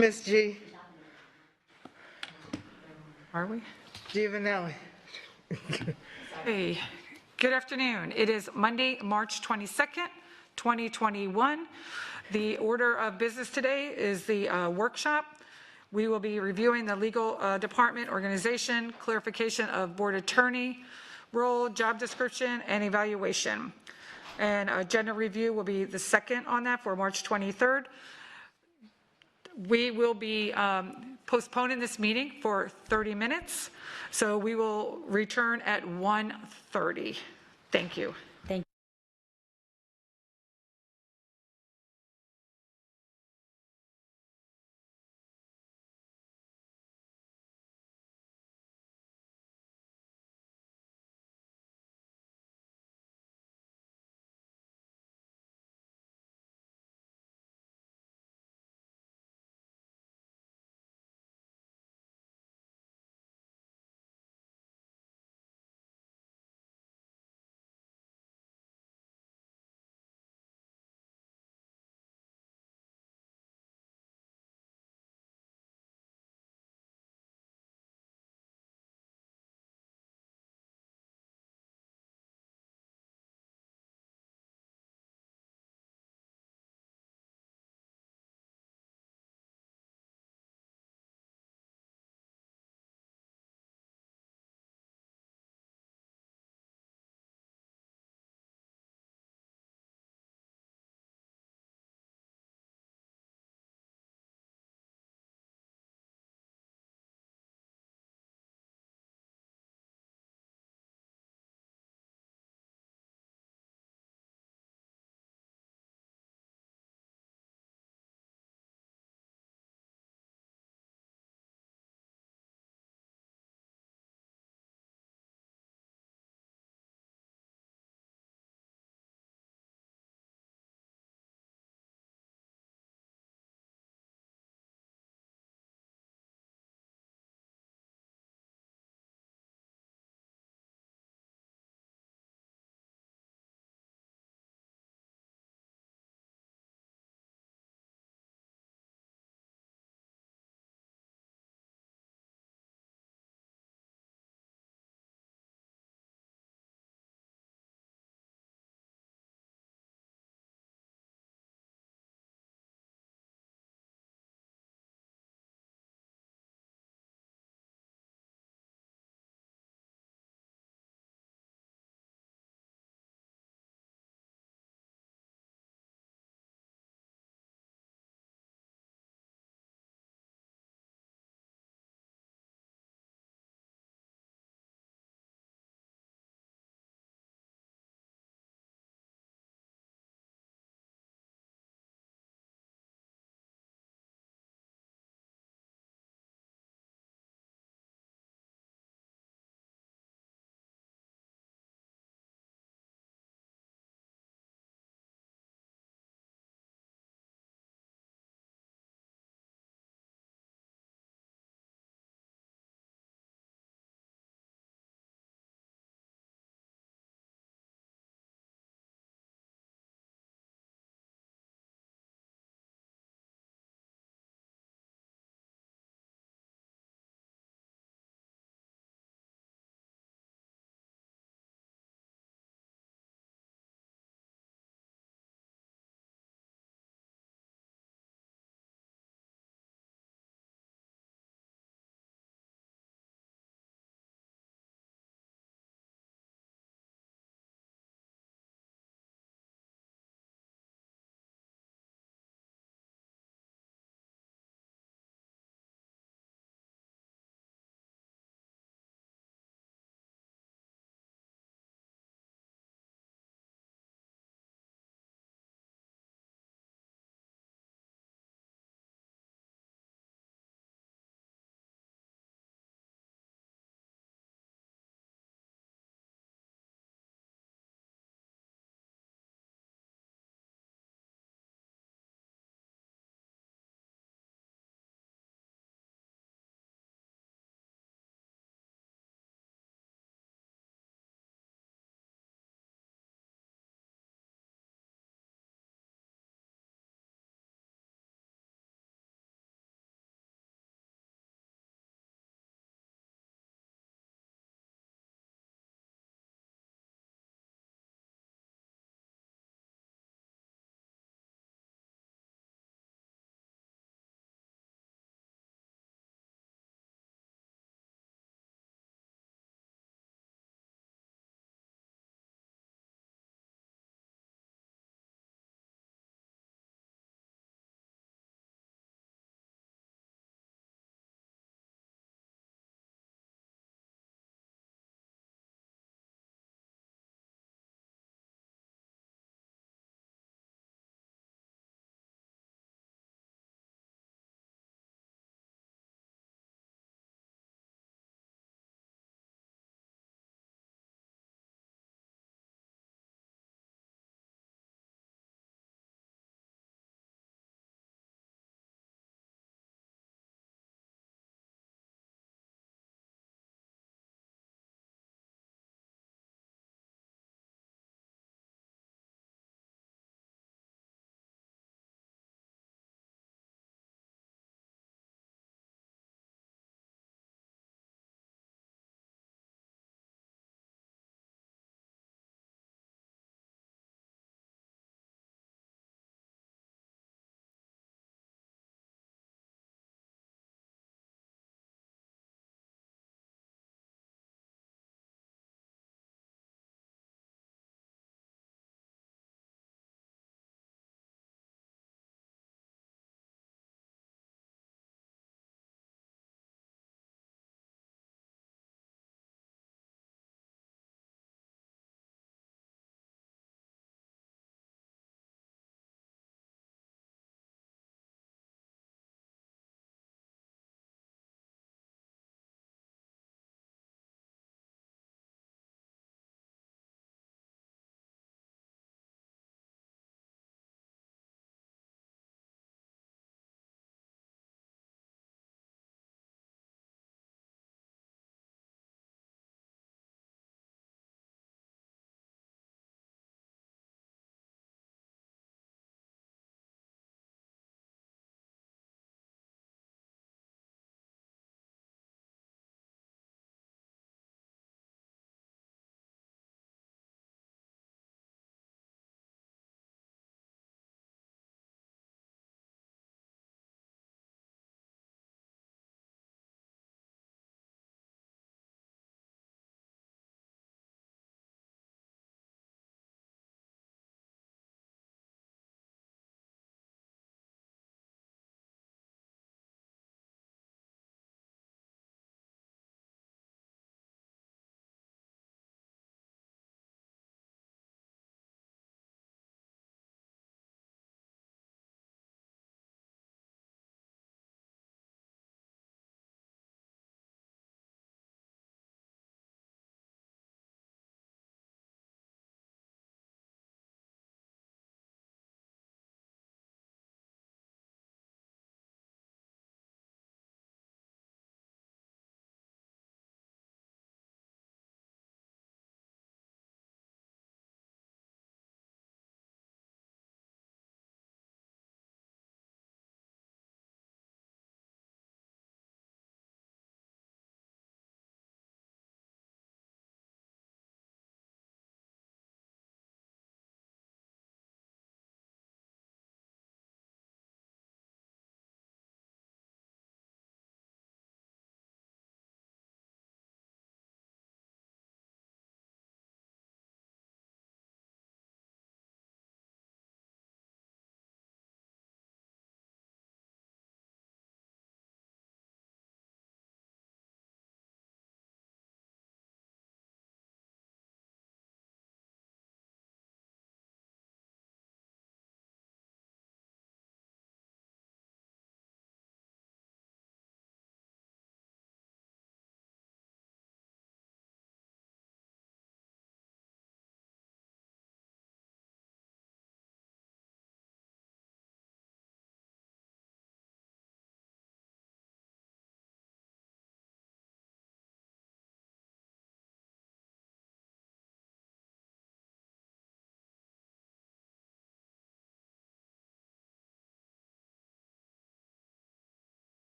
Ms. G. Are we? Giovanelli. Hey, good afternoon. It is Monday, March 22nd, 2021. The order of business today is the workshop. We will be reviewing the legal department organization, clarification of board attorney role, job description, and evaluation. And agenda review will be the second on that for March 23rd. We will be postponing this meeting for 30 minutes, so we will return at 1:30. Thank you.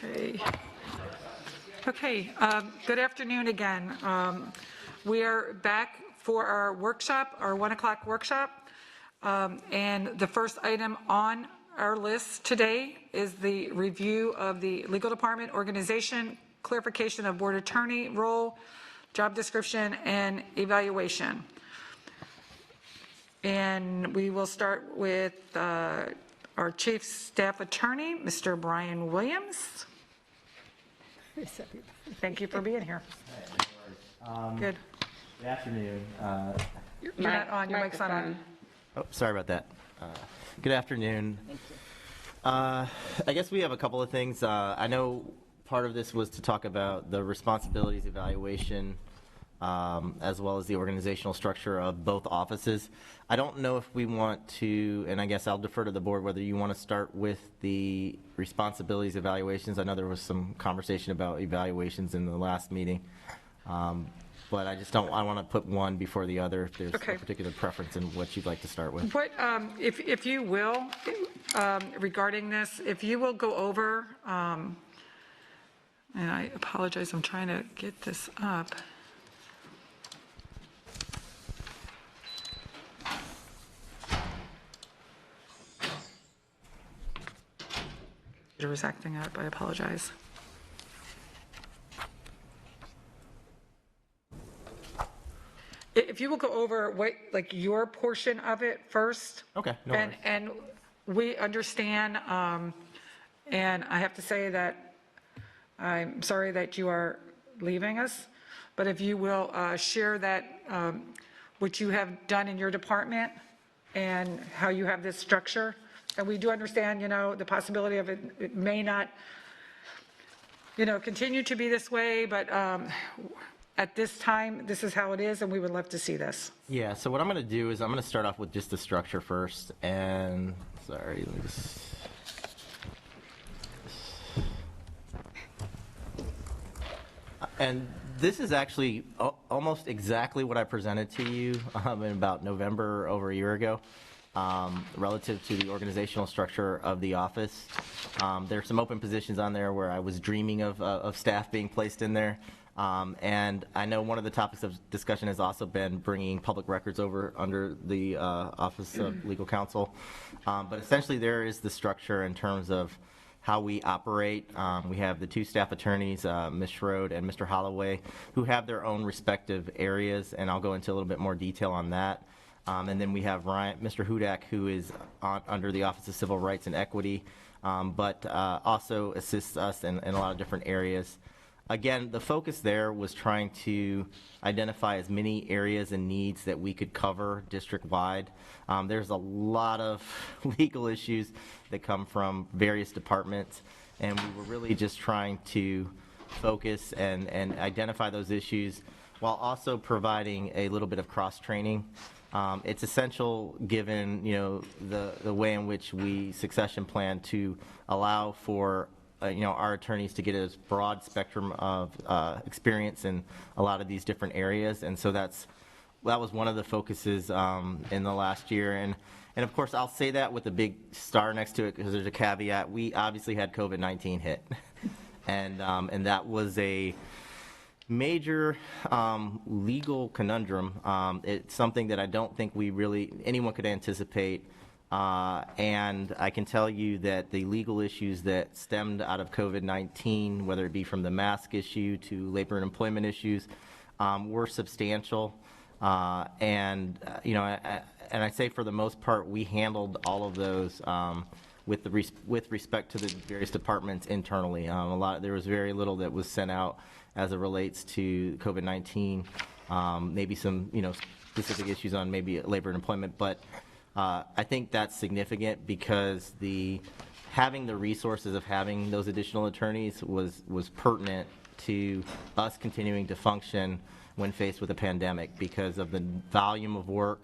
Okay. Okay, good afternoon again. We are back for our workshop, our 1 o'clock workshop. And the first item on our list today is the review of the legal department organization, clarification of board attorney role, job description, and evaluation. And we will start with our chief staff attorney, Mr. Brian Williams. Thank you for being here. Good. Good afternoon. You're not on, your mic's not on. Oh, sorry about that. Good afternoon. I guess we have a couple of things. I know part of this was to talk about the responsibilities evaluation as well as the organizational structure of both offices. I don't know if we want to, and I guess I'll defer to the board, whether you want to start with the responsibilities evaluations. I know there was some conversation about evaluations in the last meeting. But I just don't, I want to put one before the other if there's Okay. a particular preference in what you'd like to start with. What, if you will, regarding this, if you will go over, and I apologize, I'm trying to get this up. Computer was acting up, I apologize. If you will go over what, like, your portion of it first. Okay, no worries. And we understand, and I have to say that I'm sorry that you are leaving us, but if you will share that, what you have done in your department and how you have this structure. And we do understand, the possibility of it may not, continue to be this way, but at this time, this is how it is, and we would love to see this. Yeah, so what I'm going to do is I'm going to start off with just the structure first, and, sorry, let me just... And this is actually almost exactly what I presented to you in about November, over a year ago, relative to the organizational structure of the office. There's some open positions on there where I was dreaming of staff being placed in there. And I know one of the topics of discussion has also been bringing public records over under the Office of Legal Counsel. But essentially there is the structure in terms of how we operate. We have the two staff attorneys, Ms. Schroed and Mr. Holloway, who have their own respective areas, and I'll go into a little bit more detail on that. And then we have Mr. Hudak, who is under the Office of Civil Rights and Equity, but also assists us in a lot of different areas. Again, the focus there was trying to identify as many areas and needs that we could cover district-wide. There's a lot of legal issues that come from various departments, and we were really just trying to focus and identify those issues while also providing a little bit of cross-training. It's essential given, the way in which we succession plan to allow for our attorneys to get a broad spectrum of experience in a lot of these different areas, and so that was one of the focuses in the last year. And of course, I'll say that with a big star next to it because there's a caveat. We obviously had COVID-19 hit, and that was a major legal conundrum. It's something that I don't think anyone could anticipate. And I can tell you that the legal issues that stemmed out of COVID-19, whether it be from the mask issue to labor and employment issues, were substantial. And I say for the most part, we handled all of those with respect to the various departments internally. There was very little that was sent out as it relates to COVID-19. Maybe some specific issues on maybe labor and employment, but. I think that's significant because having the resources of having those additional attorneys was pertinent to us continuing to function when faced with a pandemic because of the volume of work.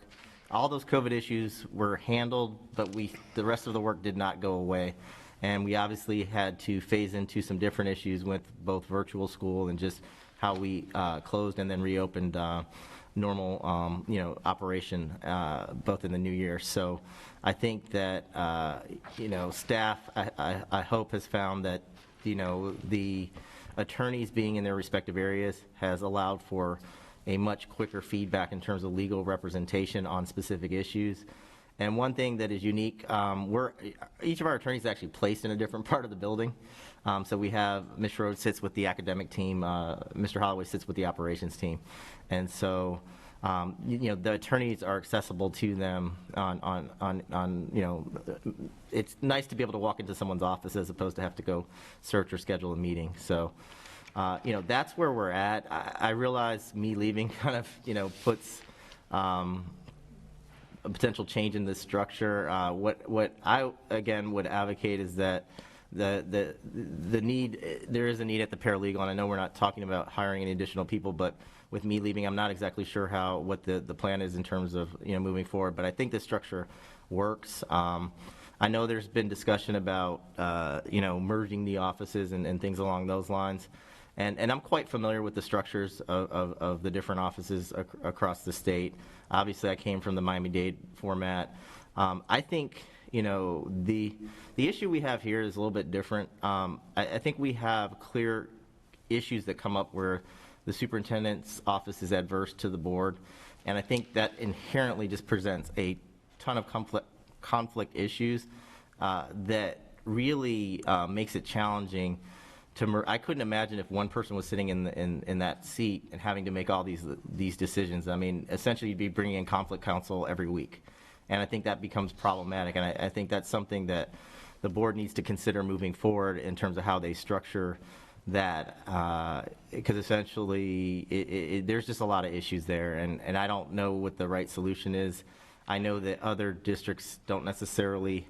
All those COVID issues were handled, but the rest of the work did not go away. And we obviously had to phase into some different issues with both virtual school and just how we closed and then reopened normal, operation, both in the new year. So I think that, staff, I hope has found that the attorneys being in their respective areas has allowed for a much quicker feedback in terms of legal representation on specific issues. And one thing that is unique, each of our attorneys is actually placed in a different part of the building. So we have, Ms. Rhodes sits with the academic team, Mr. Holloway sits with the operations team. And so, the attorneys are accessible to them it's nice to be able to walk into someone's office as opposed to have to go search or schedule a meeting. So, that's where we're at. I realize me leaving kind of, puts, a potential change in the structure. What I, again, would advocate is that the need, there is a need at the paralegal, and I know we're not talking about hiring any additional people, but with me leaving, I'm not exactly sure what the plan is in terms of, moving forward, but I think this structure works. I know there's been discussion about, merging the offices and things along those lines. And I'm quite familiar with the structures of the different offices across the state. Obviously, I came from the Miami-Dade format. I think, the issue we have here is a little bit different. I think we have clear issues that come up where the superintendent's office is adverse to the board. And I think that inherently just presents a ton of conflict issues that really makes it challenging. I couldn't imagine if one person was sitting in that seat and having to make all these decisions. I mean, essentially, you'd be bringing in conflict counsel every week, and I think that becomes problematic. And I think that's something that the board needs to consider moving forward in terms of how they structure that, because essentially, there's just a lot of issues there, and I don't know what the right solution is. I know that other districts don't necessarily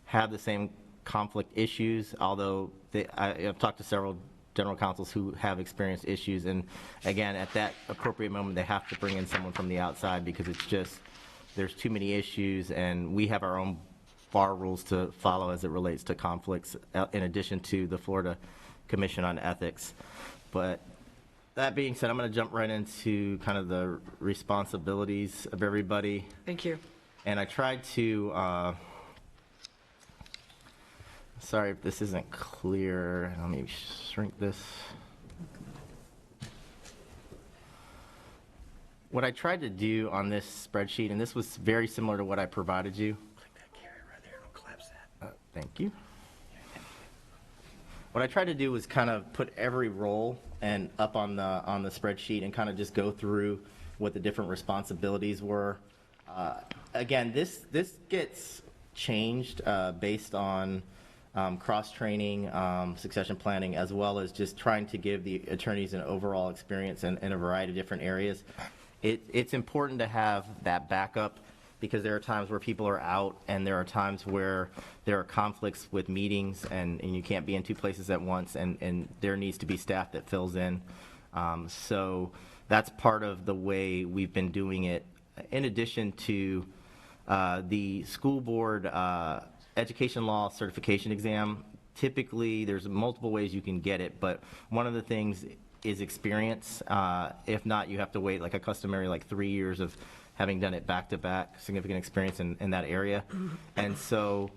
have the same conflict issues, although I've talked to several general counsels who have experienced issues, and again, at that appropriate moment, they have to bring in someone from the outside because it's just, there's too many issues, and we have our own bar rules to follow as it relates to conflicts, in addition to the Florida Commission on Ethics. But that being said, I'm going to jump right into kind of the responsibilities of everybody. Thank you. And I tried to, sorry if this isn't clear. Let me shrink this. What I tried to do on this spreadsheet, and this was very similar to what I provided you. Click that carrier right there. Don't collapse that. Thank you. What I tried to do was kind of put every role and up on the spreadsheet and kind of just go through what the different responsibilities were. Again, this gets changed based on cross-training, succession planning, as well as just trying to give the attorneys an overall experience in a variety of different areas. It's important to have that backup because there are times where people are out and there are times where there are conflicts with meetings and you can't be in two places at once, and there needs to be staff that fills in. So that's part of the way we've been doing it. In addition to the school board education law certification exam, typically there's multiple ways you can get it, but one of the things is experience. If not, you have to wait like a customary 3 years of having done it back-to-back, significant experience in that area. And so,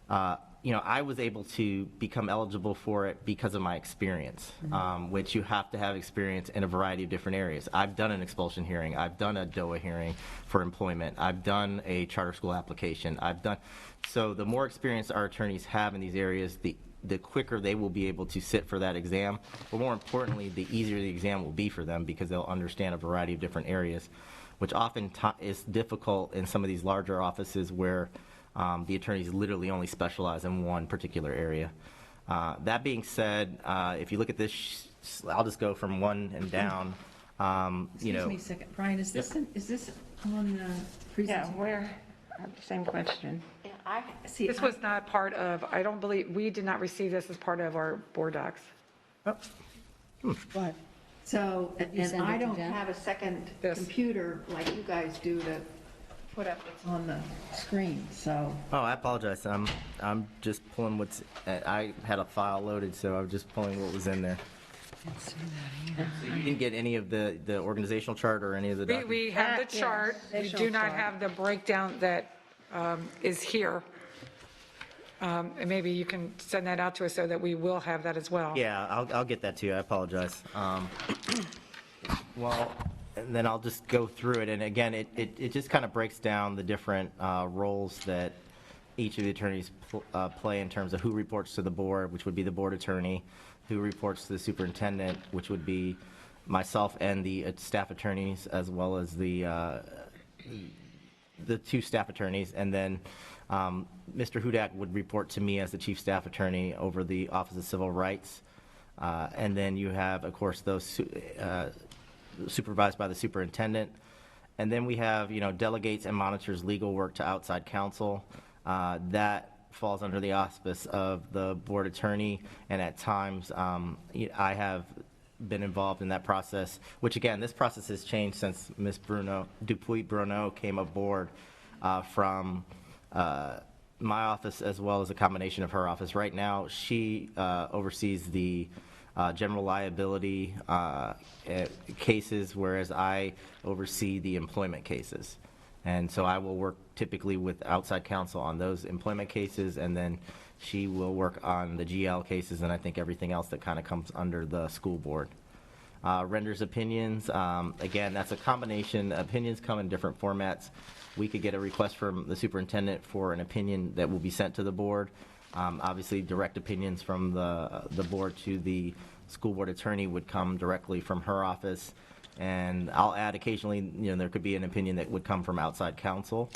I was able to become eligible for it because of my experience, which you have to have experience in a variety of different areas. I've done an expulsion hearing. I've done a DOA hearing for employment. I've done a charter school application. So the more experience our attorneys have in these areas, the quicker they will be able to sit for that exam. But more importantly, the easier the exam will be for them because they'll understand a variety of different areas, which often is difficult in some of these larger offices where the attorneys literally only specialize in one particular area. That being said, if you look at this, I'll just go from one and down. Excuse me a second. Brian, is this on the presentation? Yeah, I have the same question. See, This was not part of, I don't believe, we did not receive this as part of our board docs. What? So, and send I it to don't Jen? have a second Yes. computer like you guys do to put up what's on the screen, so. Oh, I apologize. I'm just pulling what's. I had a file loaded, so I was just pulling what was in there. Let's do that here. So you didn't get any of the organizational chart or any of the documents? We have the Yes, chart. We do not chart. have the breakdown that is here. And maybe you can send that out to us so that we will have that as well. Yeah, I'll get that to you, I apologize. Well, and then I'll just go through it, and again, it just kind of breaks down the different roles that each of the attorneys play in terms of who reports to the board, which would be the board attorney, who reports to the superintendent, which would be myself and the staff attorneys, as well as the two staff attorneys, and then Mr. Hudak would report to me as the chief staff attorney over the Office of Civil Rights. And then you have, of course, those supervised by the superintendent. And then we have, delegates and monitors legal work to outside counsel. That falls under the auspice of the board attorney, and at times, I have been involved in that process, which again, this process has changed since Ms. Dupuy-Bruneau came aboard from my office, as well as a combination of her office. Right now, she oversees the general liability cases, whereas I oversee the employment cases. And so I will work typically with outside counsel on those employment cases, and then she will work on the GL cases, and I think everything else that kind of comes under the school board. Renders opinions, again, that's a combination. Opinions come in different formats. We could get a request from the superintendent for an opinion that will be sent to the board. Obviously, direct opinions from the board to the school board attorney would come directly from her office. And I'll add occasionally, there could be an opinion that would come from outside counsel.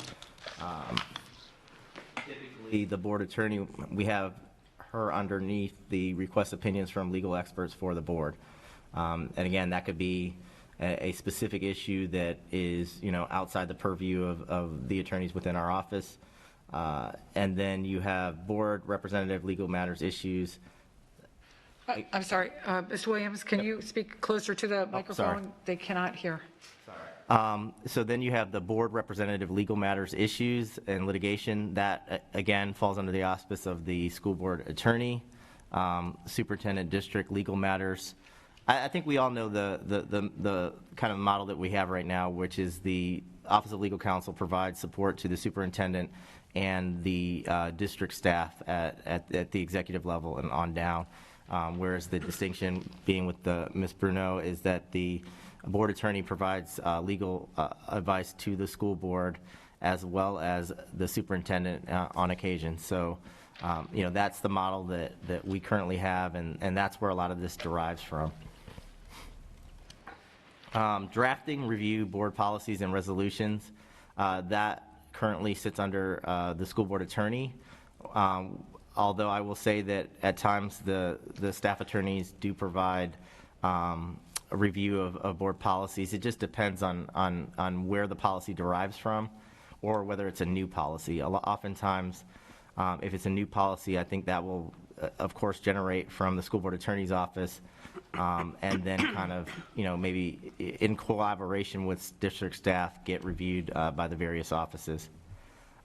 Typically, the board attorney, we have her underneath the request opinions from legal experts for the board. And again, that could be a specific issue that is, outside the purview of the attorneys within our office. And then you have board representative legal matters issues. I'm sorry, Mr. Williams, can you speak closer to the microphone? They cannot hear. So then you have the board representative legal matters issues and litigation. That, again, falls under the auspice of the school board attorney, superintendent district legal matters. I think we all know the kind of model that we have right now, which is the Office of Legal Counsel provides support to the superintendent and the district staff at the executive level and on down. Whereas the distinction being with Ms. Bruneau is that the board attorney provides legal advice to the school board as well as the superintendent on occasion. So, that's the model that we currently have, and that's where a lot of this derives from. Drafting, review, board policies and resolutions, that currently sits under the school board attorney. Although I will say that at times the staff attorneys do provide a review of board policies. It just depends on where the policy derives from or whether it's a new policy. Oftentimes, if it's a new policy, I think that will, of course, generate from the school board attorney's office and then kind of, maybe in collaboration with district staff, get reviewed by the various offices.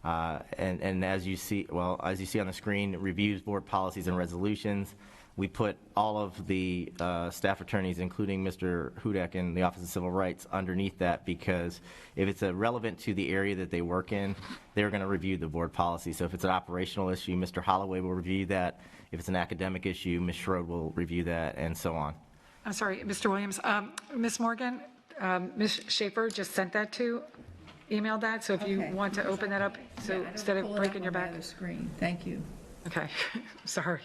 And as you see on the screen, reviews board policies and resolutions. We put all of the staff attorneys, including Mr. Hudak in the Office of Civil Rights, underneath that, because if it's relevant to the area that they work in, they're going to review the board policy. So if it's an operational issue, Mr. Holloway will review that. If it's an academic issue, Ms. Schroed will review that, and so on. I'm sorry, Mr. Williams. Ms. Morgan, Ms. Schaefer just sent that to, emailed that, so if you Okay. want to open that up, so Yeah, instead of pull it breaking up your on back. the other screen. Thank you. Okay, sorry.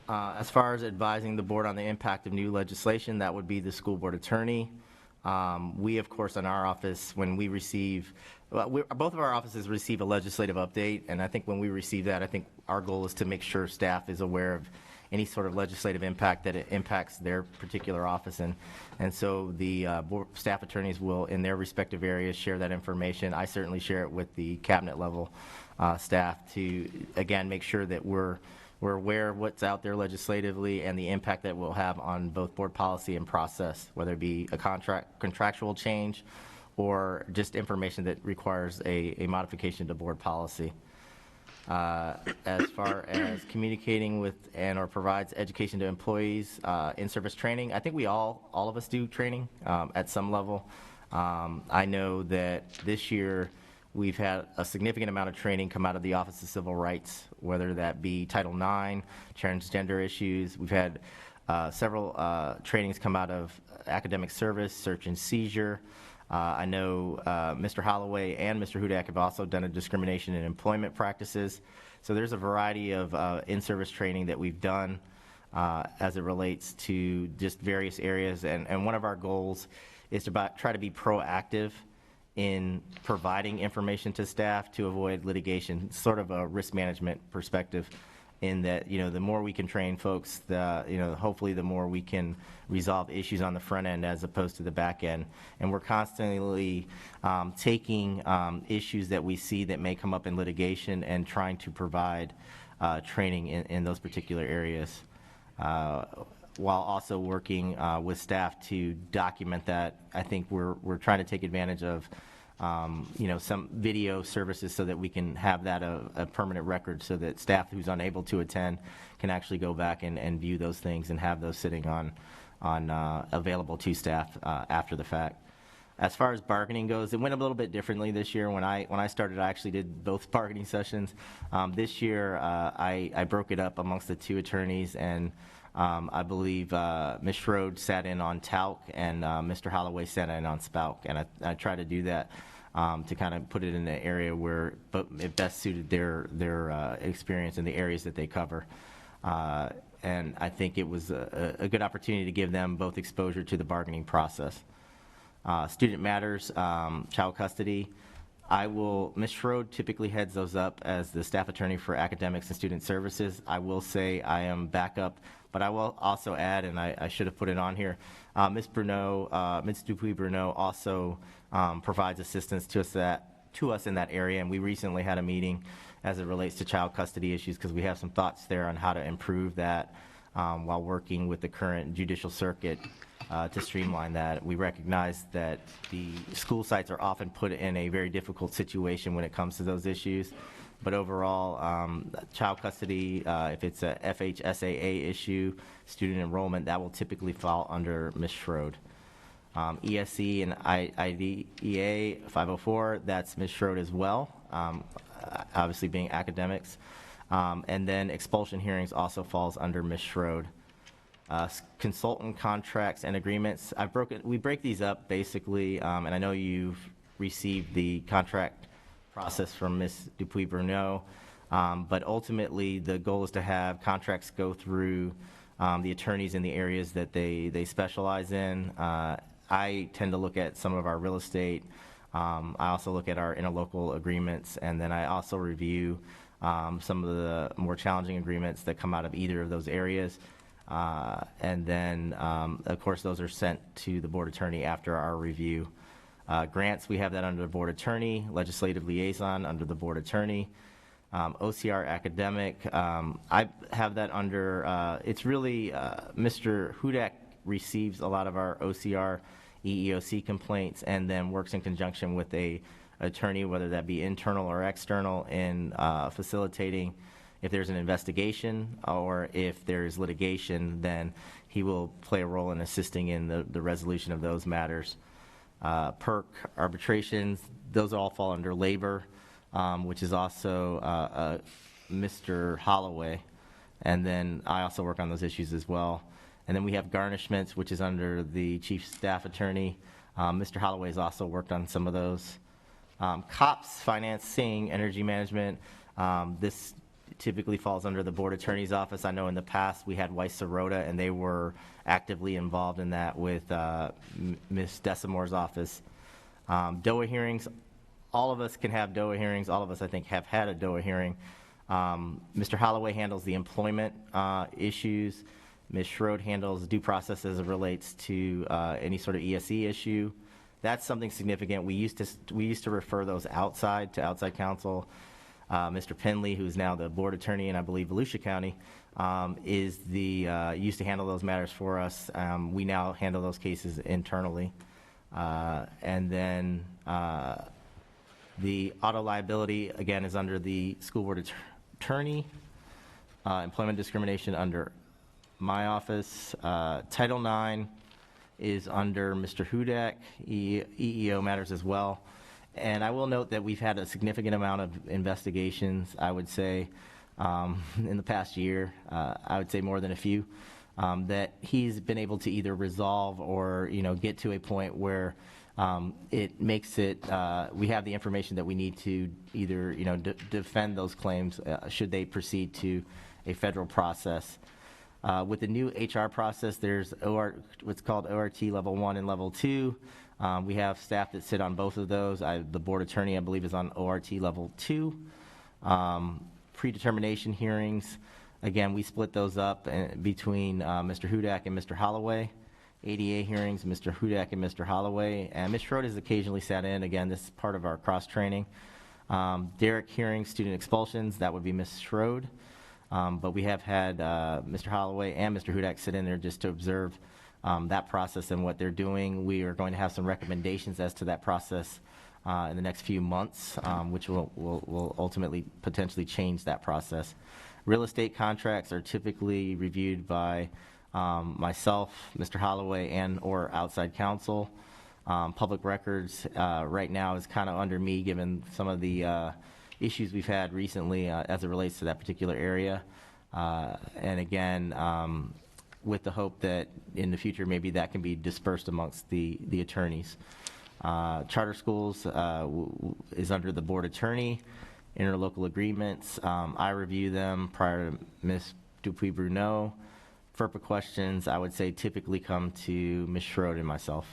As far as advising the board on the impact of new legislation, that would be the school board attorney. We, of course, in our office, when we receive, both of our offices receive a legislative update, and I think when we receive that, I think our goal is to make sure staff is aware of any sort of legislative impact that it impacts their particular office. And so the board staff attorneys will, in their respective areas, share that information. I certainly share it with the cabinet level staff to, again, make sure that we're aware of what's out there legislatively and the impact that will have on both board policy and process, whether it be a contractual change or just information that requires a modification to board policy. As far as communicating with and or provides education to employees, in-service training, I think we all of us do training at some level. I know that this year We've had a significant amount of training come out of the Office of Civil Rights, whether that be Title IX, transgender issues. We've had several trainings come out of academic service, search and seizure. I know Mr. Holloway and Mr. Hudak have also done a discrimination in employment practices. So there's a variety of in-service training that we've done as it relates to just various areas. And one of our goals is to try to be proactive in providing information to staff to avoid litigation, sort of a risk management perspective, in that, you know, the more we can train folks, hopefully the more we can resolve issues on the front end as opposed to the back end. And we're constantly taking issues that we see that may come up in litigation and trying to provide training in those particular areas, while also working with staff to document that. I think we're trying to take advantage of some video services so that we can have that a permanent record, so that staff who's unable to attend can actually go back and view those things and have those sitting on available to staff after the fact. As far as bargaining goes, it went a little bit differently this year. When I started, I actually did both bargaining sessions. This year, I broke it up amongst the two attorneys, and I believe Ms. Schroed sat in on talc, and Mr. Holloway sat in on SPALC, and I tried to do that to kind of put it in an area where it best suited their experience in the areas that they cover. And I think it was a good opportunity to give them both exposure to the bargaining process. Student matters, child custody. Ms. Schroed typically heads those up as the staff attorney for academics and student services. I will say I am backup, but I will also add, and I should have put it on here, Ms. Dupuy-Bruneau also provides assistance to us in that area, and we recently had a meeting as it relates to child custody issues, because we have some thoughts there on how to improve that while working with the current judicial circuit to streamline that. We recognize that the school sites are often put in a very difficult situation when it comes to those issues. But overall, child custody, if it's a FHSAA issue, student enrollment, that will typically fall under Ms. Schroed. ESE and IDEA 504, that's Ms. Schroed as well, obviously being academics. And then expulsion hearings also falls under Ms. Schroed. Consultant contracts and agreements, we break these up basically, and I know you've received the contract process from Ms. Dupuy-Bruneau, but ultimately the goal is to have contracts go through the attorneys in the areas that they specialize in. I tend to look at some of our real estate. I also look at our interlocal agreements, and then I also review some of the more challenging agreements that come out of either of those areas. And then, of course, those are sent to the board attorney after our review. Grants, we have that under the board attorney. Legislative liaison under the board attorney. OCR academic, I have that under, it's really, Mr. Hudak receives a lot of our OCR EEOC complaints and then works in conjunction with a attorney, whether that be internal or external, in facilitating. If there's an investigation or if there's litigation, then he will play a role in assisting in the resolution of those matters. PERC arbitrations, those all fall under labor, which is also Mr. Holloway. And then I also work on those issues as well. And then we have garnishments, which is under the chief staff attorney. Mr. Holloway has also worked on some of those. COPS, financing, energy management, this typically falls under the board attorney's office. I know in the past we had Weiss Sirota, and they were actively involved in that with Ms. Decimore's office. DOA hearings, all of us can have DOA hearings. All of us, I think, have had a DOA hearing. Mr. Holloway handles the employment issues. Ms. Schroed handles due process as it relates to any sort of ESE issue. That's something significant. We used to refer those outside to outside counsel. Mr. Penley, who's now the board attorney in, I believe, Volusia County, used to handle those matters for us. We now handle those cases internally. And then the auto liability, again, is under the school board attorney. Employment discrimination under my office. Title IX is under Mr. Hudak. EEO matters as well. And I will note that we've had a significant amount of investigations, I would say, in the past year, I would say more than a few, that he's been able to either resolve or, get to a point where it makes it, we have the information that we need to either, defend those claims should they proceed to a federal process. With the new HR process, there's what's called ORT Level 1 and Level 2. We have staff that sit on both of those. The board attorney, I believe, is on ORT Level 2. Predetermination hearings, again, we split those up between Mr. Hudak and Mr. Holloway. ADA hearings, Mr. Hudak and Mr. Holloway. And Ms. Schroed has occasionally sat in. Again, this is part of our cross-training. Derek hearings, student expulsions, that would be Ms. Schroed. But we have had Mr. Holloway and Mr. Hudak sit in there just to observe that process and what they're doing. We are going to have some recommendations as to that process in the next few months, which will ultimately potentially change that process. Real estate contracts are typically reviewed by myself, Mr. Holloway, and or outside counsel. Public records right now is kind of under me, given some of the issues we've had recently as it relates to that particular area. And again, with the hope that in the future, maybe that can be dispersed amongst the attorneys. Charter schools is under the board attorney. Interlocal agreements, I review them prior to Ms. Dupuy-Bruneau. FERPA questions, I would say, typically come to Ms. Schroed and myself.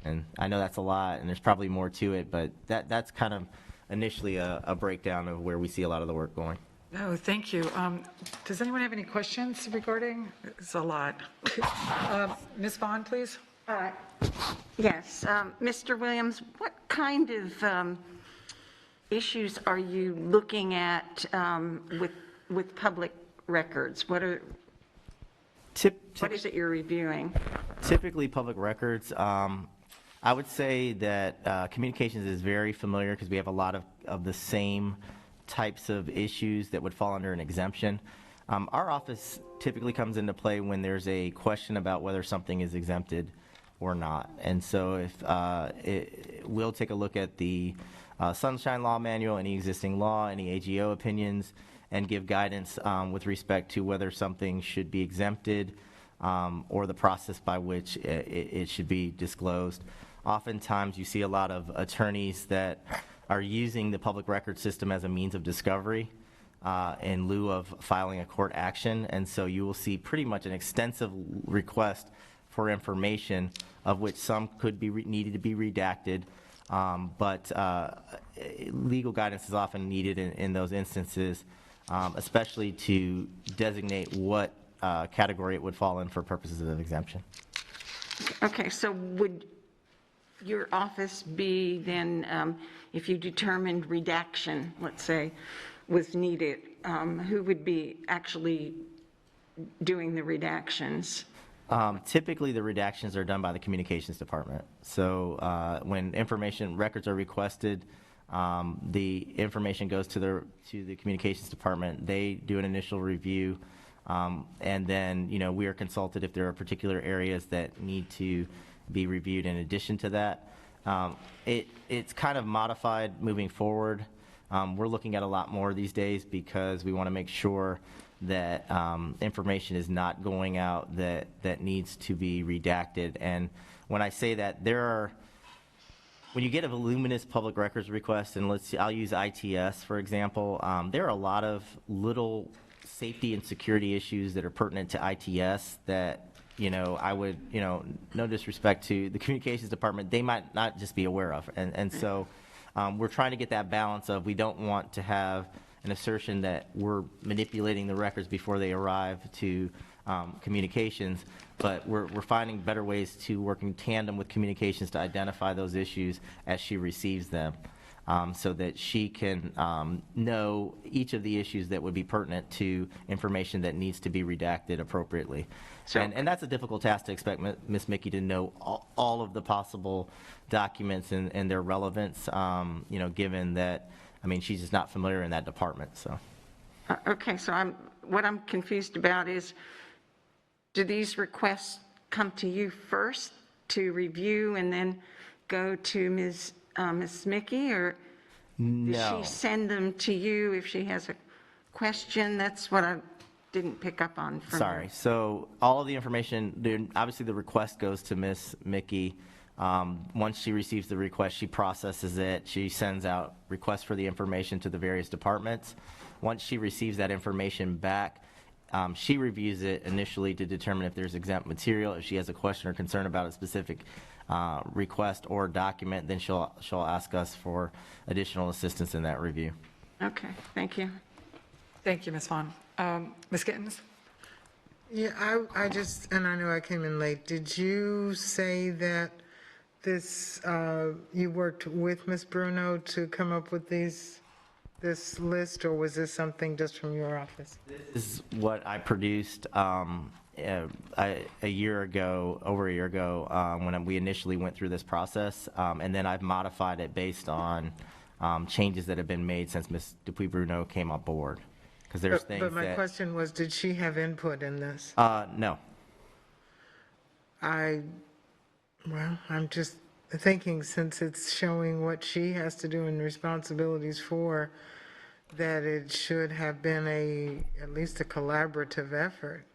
And I know that's a lot, and there's probably more to it, but that's kind of initially a breakdown of where we see a lot of the work going. No, thank you. Does anyone have any questions regarding? It's a lot. Ms. Vaughn, please. Yes, Mr. Williams, what kind of issues are you looking at with public records? What is it you're reviewing? Typically, public records. I would say that communications is very familiar because we have a lot of the same types of issues that would fall under an exemption. Our office typically comes into play when there's a question about whether something is exempted or not. And so we'll take a look at the Sunshine Law Manual, any existing law, any AGO opinions, and give guidance with respect to whether something should be exempted or the process by which it should be disclosed. Oftentimes, you see a lot of attorneys that are using the public record system as a means of discovery in lieu of filing a court action. And so you will see pretty much an extensive request for information, of which some could be needed to be redacted. But legal guidance is often needed in those instances, especially to designate what category it would fall in for purposes of exemption. Okay, so would your office be then, if you determined redaction, let's say, was needed, who would be actually doing the redactions? Typically, the redactions are done by the communications department. So when information records are requested, the information goes to the communications department. They do an initial review, and then we are consulted if there are particular areas that need to be reviewed in addition to that. It's kind of modified moving forward. We're looking at a lot more these days because we want to make sure that information is not going out that needs to be redacted. And when I say that, when you get a voluminous public records request, and I'll use ITS for example, there are a lot of little safety and security issues that are pertinent to ITS that I would, no disrespect to the communications department, they might not just be aware of. And so we're trying to get that balance of, we don't want to have an assertion that we're manipulating the records before they arrive to communications, but we're finding better ways to work in tandem with communications to identify those issues as she receives them, so that she can know each of the issues that would be pertinent to information that needs to be redacted appropriately. So, and that's a difficult task to expect Ms. Mickey to know all of the possible documents and their relevance, given that, she's just not familiar in that department, so. Okay, so what I'm confused about is, do these requests come to you first to review and then go to Ms. Ms. Mickey, or does No. she send them to you if she has a question? That's what I didn't pick up on from her. Sorry. So all of the information, obviously the request goes to Miss Mickey. Once she receives the request, she processes it. She sends out requests for the information to the various departments. Once she receives that information back, she reviews it initially to determine if there's exempt material. If she has a question or concern about a specific request or document, then she'll ask us for additional assistance in that review. Okay, thank you. Thank you, Ms. Vaughn. Ms. Gittens? Yeah, I just, and I know I came in late, did you say that this, you worked with Ms. Bruno to come up with this list, or was this something just from your office? This is what I produced a year ago, over a year ago, when we initially went through this process, and then I've modified it based on changes that have been made since Ms. Dupuy-Bruno came on board. Because there's things But my that, question was, did she have input in this? no. Well, I'm just thinking, since it's showing what she has to do and responsibilities for, that it should have been at least a collaborative effort.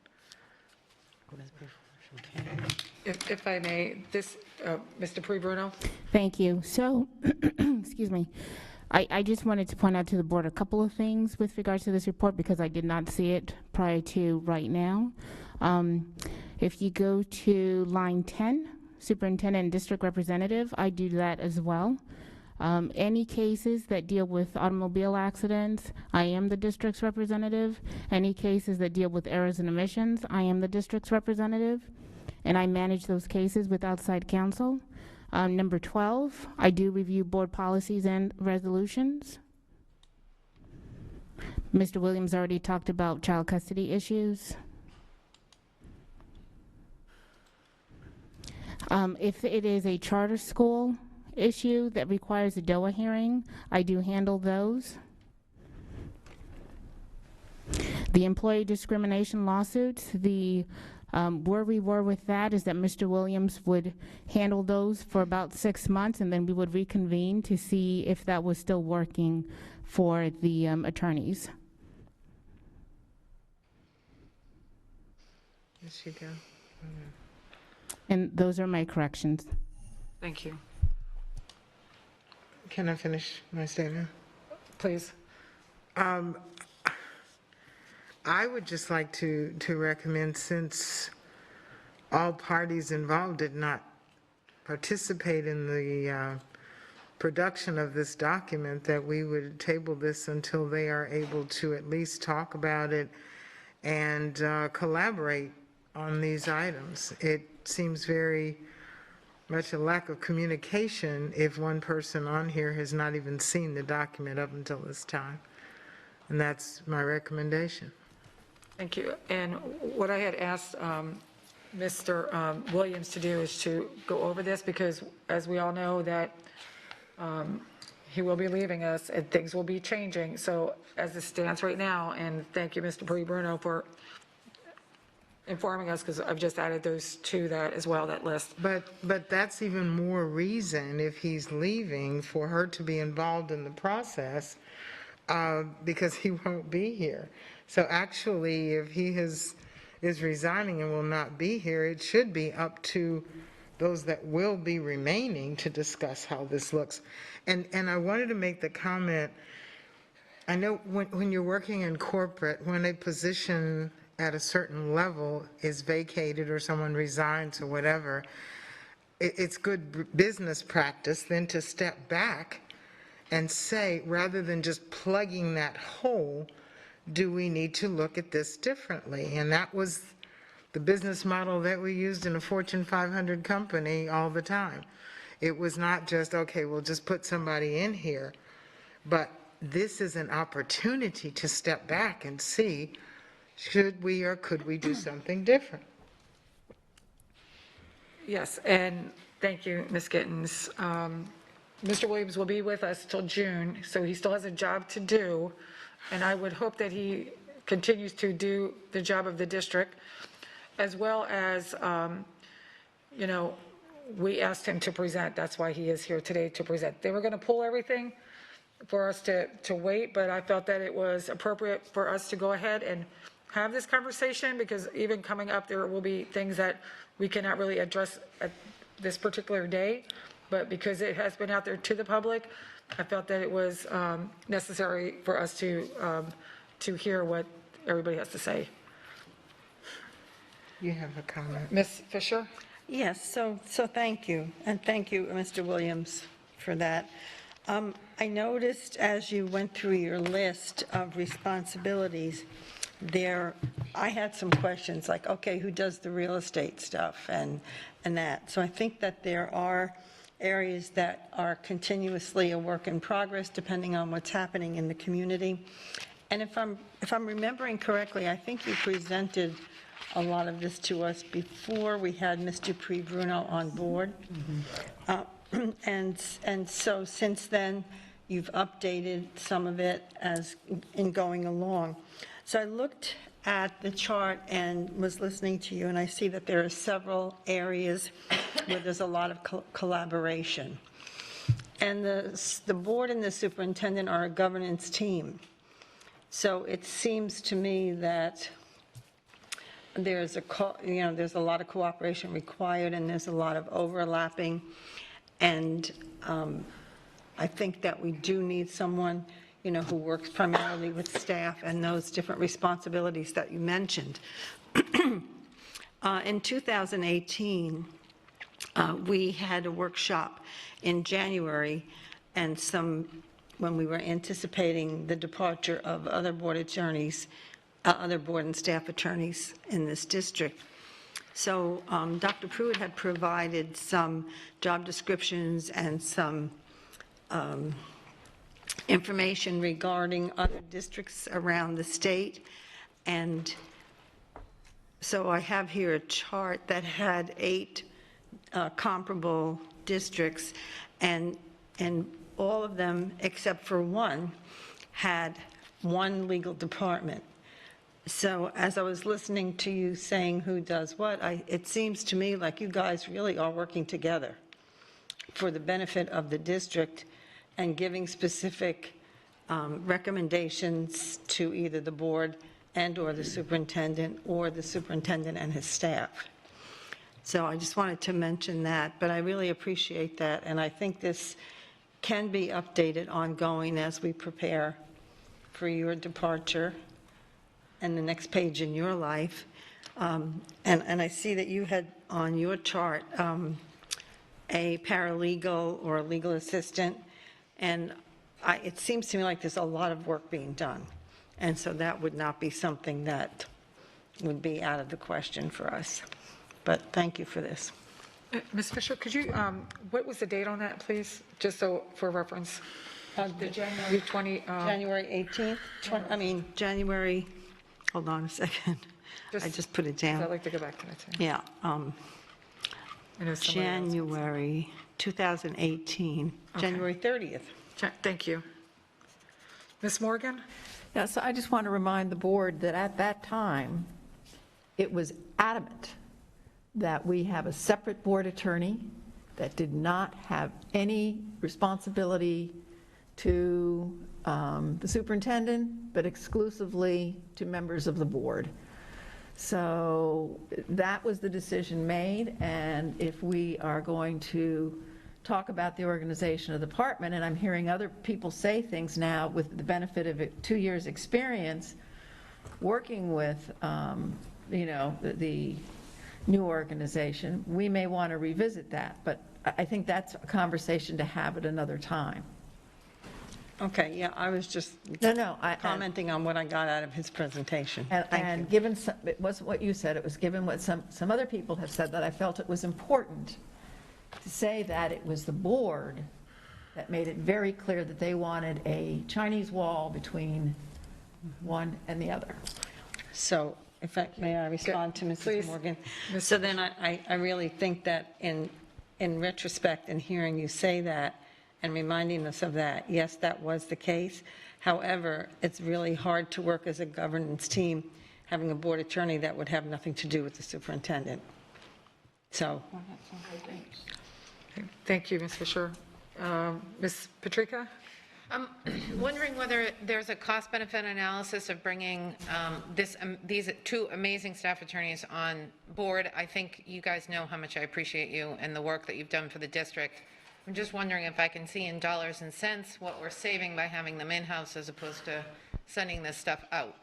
If I may, Mr. Dupuy-Bruno? Thank you. So, excuse me. I just wanted to point out to the board a couple of things with regards to this report because I did not see it prior to right now. If you go to line 10, superintendent and district representative, I do that as well. Any cases that deal with automobile accidents, I am the district's representative. Any cases that deal with errors and omissions, I am the district's representative, and I manage those cases with outside counsel. Number 12, I do review board policies and resolutions. Mr. Williams already talked about child custody issues. If it is a charter school issue that requires a DOA hearing, I do handle those. The employee discrimination lawsuits, where we were with that is that Mr. Williams would handle those for about 6 months, and then we would reconvene to see if that was still working for the attorneys. Yes, you go. And those are my corrections. Thank you. Can I finish my statement? Please. I would just like to recommend, since all parties involved did not participate in the production of this document, that we would table this until they are able to at least talk about it and collaborate on these items. It seems very much a lack of communication if one person on here has not even seen the document up until this time. And that's my recommendation. Thank you. And what I had asked Mr. Williams to do is to go over this, because as we all know that he will be leaving us and things will be changing. So as it stands right now, and thank you, Mr. Dupuy-Bruno, for informing us, because I've just added those to that as well, that list. But that's even more reason, if he's leaving, for her to be involved in the process, because he won't be here. So actually, if he is resigning and will not be here, it should be up to those that will be remaining to discuss how this looks. And I wanted to make the comment, I know when you're working in corporate, when a position at a certain level is vacated or someone resigns or whatever, it's good business practice then to step back and say, rather than just plugging that hole, do we need to look at this differently? And that was the business model that we used in a Fortune 500 company all the time. It was not just, okay, we'll just put somebody in here, but this is an opportunity to step back and see, should we or could we do something different? Yes, and thank you, Ms. Gittens. Mr. Williams will be with us till June, so he still has a job to do, and I would hope that he continues to do the job of the district, as well as, we asked him to present. That's why he is here today to present. They were going to pull everything for us to wait, but I felt that it was appropriate for us to go ahead and have this conversation, because even coming up, there will be things that we cannot really address at this particular day, but because it has been out there to the public, I felt that it was necessary for us to hear what everybody has to say. You have a comment. Ms. Fisher? Yes, so thank you, and thank you, Mr. Williams, for that. I noticed as you went through your list of responsibilities, I had some questions, like, okay, who does the real estate stuff and that? So I think that there are areas that are continuously a work in progress, depending on what's happening in the community. And if I'm remembering correctly, I think you presented a lot of this to us before we had Ms. Dupree Bruno on board. And so since then, you've updated some of it as in going along. So I looked at the chart and was listening to you, and I see that there are several areas where there's a lot of collaboration. And the board and the superintendent are a governance team. So it seems to me that there's a lot of cooperation required, and there's a lot of overlapping. And I think that we do need someone, who works primarily with staff and those different responsibilities that you mentioned. In 2018, we had a workshop in January, and when we were anticipating the departure of other board attorneys, other board and staff attorneys in this district. So Dr. Pruitt had provided some job descriptions and some information regarding other districts around the state. And so I have here a chart that had 8 comparable districts, and all of them, except for one, had one legal department. So as I was listening to you saying who does what, it seems to me like you guys really are working together for the benefit of the district and giving specific recommendations to either the board and/or the superintendent, or the superintendent and his staff. So I just wanted to mention that, but I really appreciate that, and I think this can be updated ongoing as we prepare for your departure and the next page in your life. And I see that you had on your chart a paralegal or a legal assistant, and it seems to me like there's a lot of work being done. And so that would not be something that would be out of the question for us. But thank you for this. Ms. Fisher, could you, what was the date on that, please? Just so, for reference. The January 20. January 18th, January, hold on a second. I just put it down. I'd like to go back to that, too. Yeah, I know somebody else. January 2018, January 30th. Thank you. Ms. Morgan? Yeah, so I just want to remind the board that at that time, it was adamant that we have a separate board attorney that did not have any responsibility to the superintendent, but exclusively to members of the board. So that was the decision made, and if we are going to talk about the organization of the department, and I'm hearing other people say things now with the benefit of 2 years' experience working with, the new organization, we may want to revisit that, but I think that's a conversation to have at another time. Okay, yeah, I was just commenting on what I got out of his presentation. And given, it wasn't what you said, it was given what some other people have said, that I felt it was important to say that it was the board that made it very clear that they wanted a Chinese wall between one and the other. So, may I respond to Mrs. Please. Morgan? So then I really think that in retrospect and hearing you say that and reminding us of that, yes, that was the case. However, it's really hard to work as a governance team having a board attorney that would have nothing to do with the superintendent. So, Thank you, Ms. Fisher. Ms. Patrica? I'm wondering whether there's a cost-benefit analysis of bringing these two amazing staff attorneys on board. I think you guys know how much I appreciate you and the work that you've done for the district. I'm just wondering if I can see in dollars and cents what we're saving by having them in-house as opposed to sending this stuff out.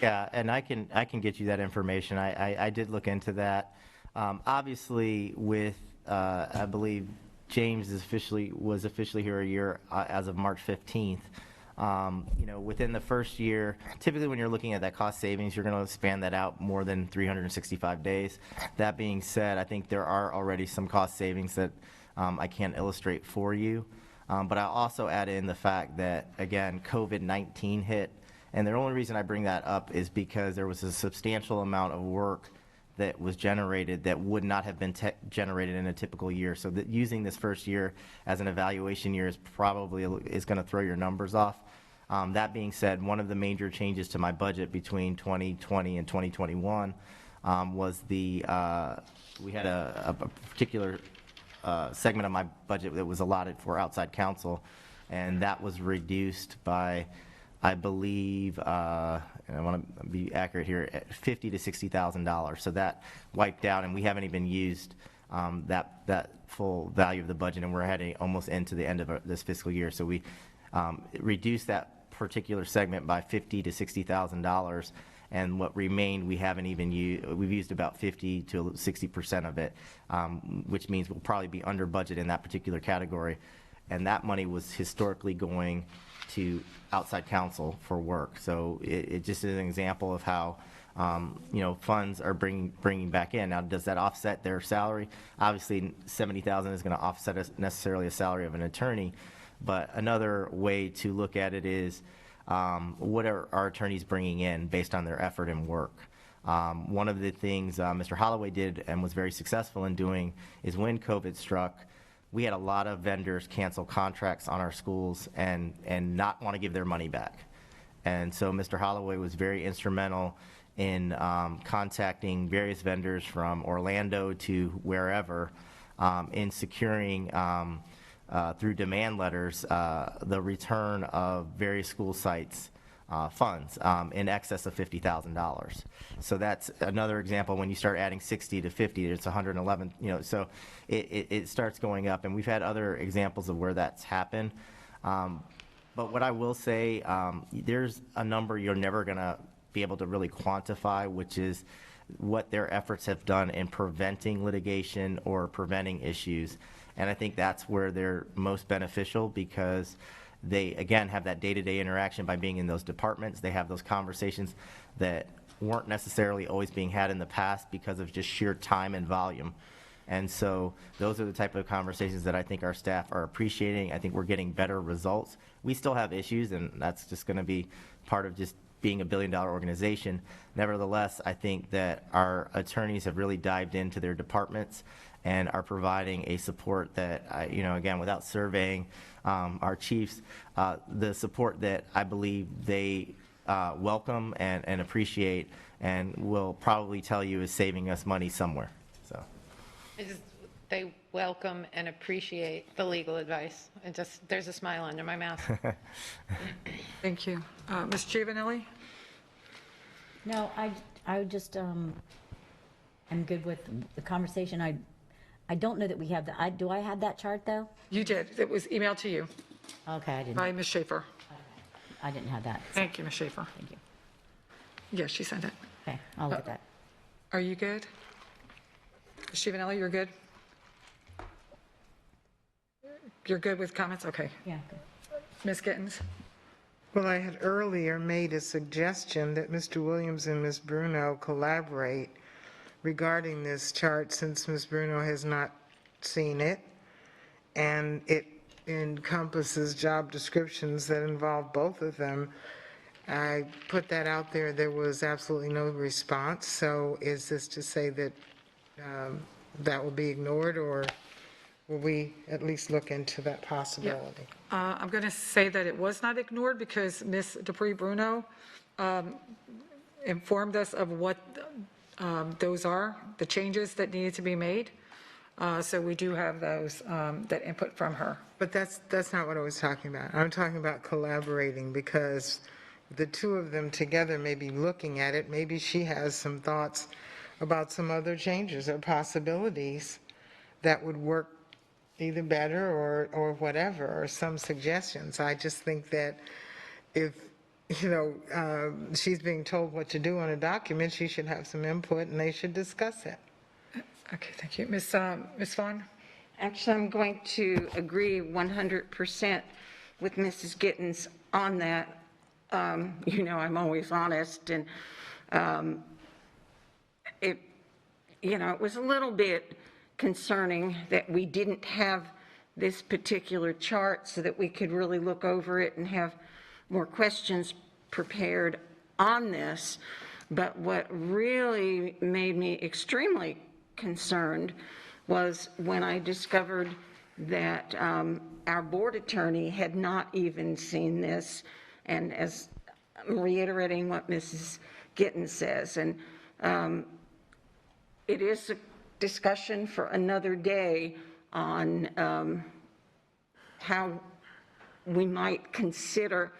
Yeah, and I can get you that information. I did look into that. Obviously, with I believe James was officially here a year as of March 15th. Within the first year, typically when you're looking at that cost savings, you're going to span that out more than 365 days. That being said, I think there are already some cost savings that I can't illustrate for you. But I also add in the fact that, again, COVID-19 hit. And the only reason I bring that up is because there was a substantial amount of work that was generated that would not have been generated in a typical year. So that using this first year as an evaluation year is going to throw your numbers off. That being said, one of the major changes to my budget between 2020 and 2021 was we had a particular segment of my budget that was allotted for outside counsel, and that was reduced by, I believe, and I want to be accurate here, $50,000 to $60,000. So that wiped out, and we haven't even used that full value of the budget, and we're heading almost into the end of this fiscal year. So we reduced that particular segment by $50,000 to $60,000, and what remained we haven't even used. We've used about 50 to 60% of it, which means we'll probably be under budget in that particular category. And that money was historically going to outside counsel for work. So it just is an example of how funds are bringing back in. Now, does that offset their salary? Obviously, $70,000 is going to offset necessarily a salary of an attorney. But another way to look at it is what are our attorneys bringing in based on their effort and work? One of the things Mr. Holloway did and was very successful in doing is when COVID struck, we had a lot of vendors cancel contracts on our schools and not want to give their money back. And so Mr. Holloway was very instrumental in contacting various vendors from Orlando to wherever in securing through demand letters the return of various school sites funds in excess of $50,000. So that's another example. When you start adding 60 to 50, it's 111. So it starts going up, and we've had other examples of where that's happened. But what I will say, there's a number you're never going to be able to really quantify, which is what their efforts have done in preventing litigation or preventing issues. And I think that's where they're most beneficial, because they, again, have that day-to-day interaction by being in those departments. They have those conversations that weren't necessarily always being had in the past because of just sheer time and volume. And so those are the type of conversations that I think our staff are appreciating. I think we're getting better results. We still have issues, and that's just going to be part of just being a billion-dollar organization. Nevertheless, I think that our attorneys have really dived into their departments and are providing a support that, again, without surveying our chiefs, the support that I believe they welcome and appreciate, and will probably tell you is saving us money somewhere. So They welcome and appreciate the legal advice. There's a smile under my mouth. Thank you. Ms. Giovanelli? No, I would just, I'm good with the conversation. I don't know that we have do I have that chart, though? You did. It was emailed to you Okay, I didn't. by Ms. Schaefer. I didn't have that. Thank you, Ms. Schaefer. Thank you. Yes, she sent it. Okay, I'll look at that. Are you good? Ms. Giovanelli, you're good? You're good with comments? Okay. Yeah, good. Ms. Gittens? Well, I had earlier made a suggestion that Mr. Williams and Ms. Bruno collaborate regarding this chart, since Ms. Bruno has not seen it, and it encompasses job descriptions that involve both of them. I put that out there. There was absolutely no response. So is this to say that that will be ignored, or will we at least look into that possibility? I'm going to say that it was not ignored, because Ms. Dupree Bruno informed us of what those are the changes that needed to be made. So we do have those, that input from her. But that's not what I was talking about. I'm talking about collaborating, because the two of them together may be looking at it. Maybe she has some thoughts about some other changes or possibilities that would work either better or whatever, or some suggestions. I just think that if, she's being told what to do on a document, she should have some input and they should discuss it. Okay, thank you. Ms. Vaughn? Actually, I'm going to agree 100% with Mrs. Gittens on that. I'm always honest, and it was a little bit concerning that we didn't have this particular chart so that we could really look over it and have more questions prepared on this. But what really made me extremely concerned was when I discovered that our board attorney had not even seen this, and as I'm reiterating what Mrs. Gittens says, and it is a discussion for another day on how we might consider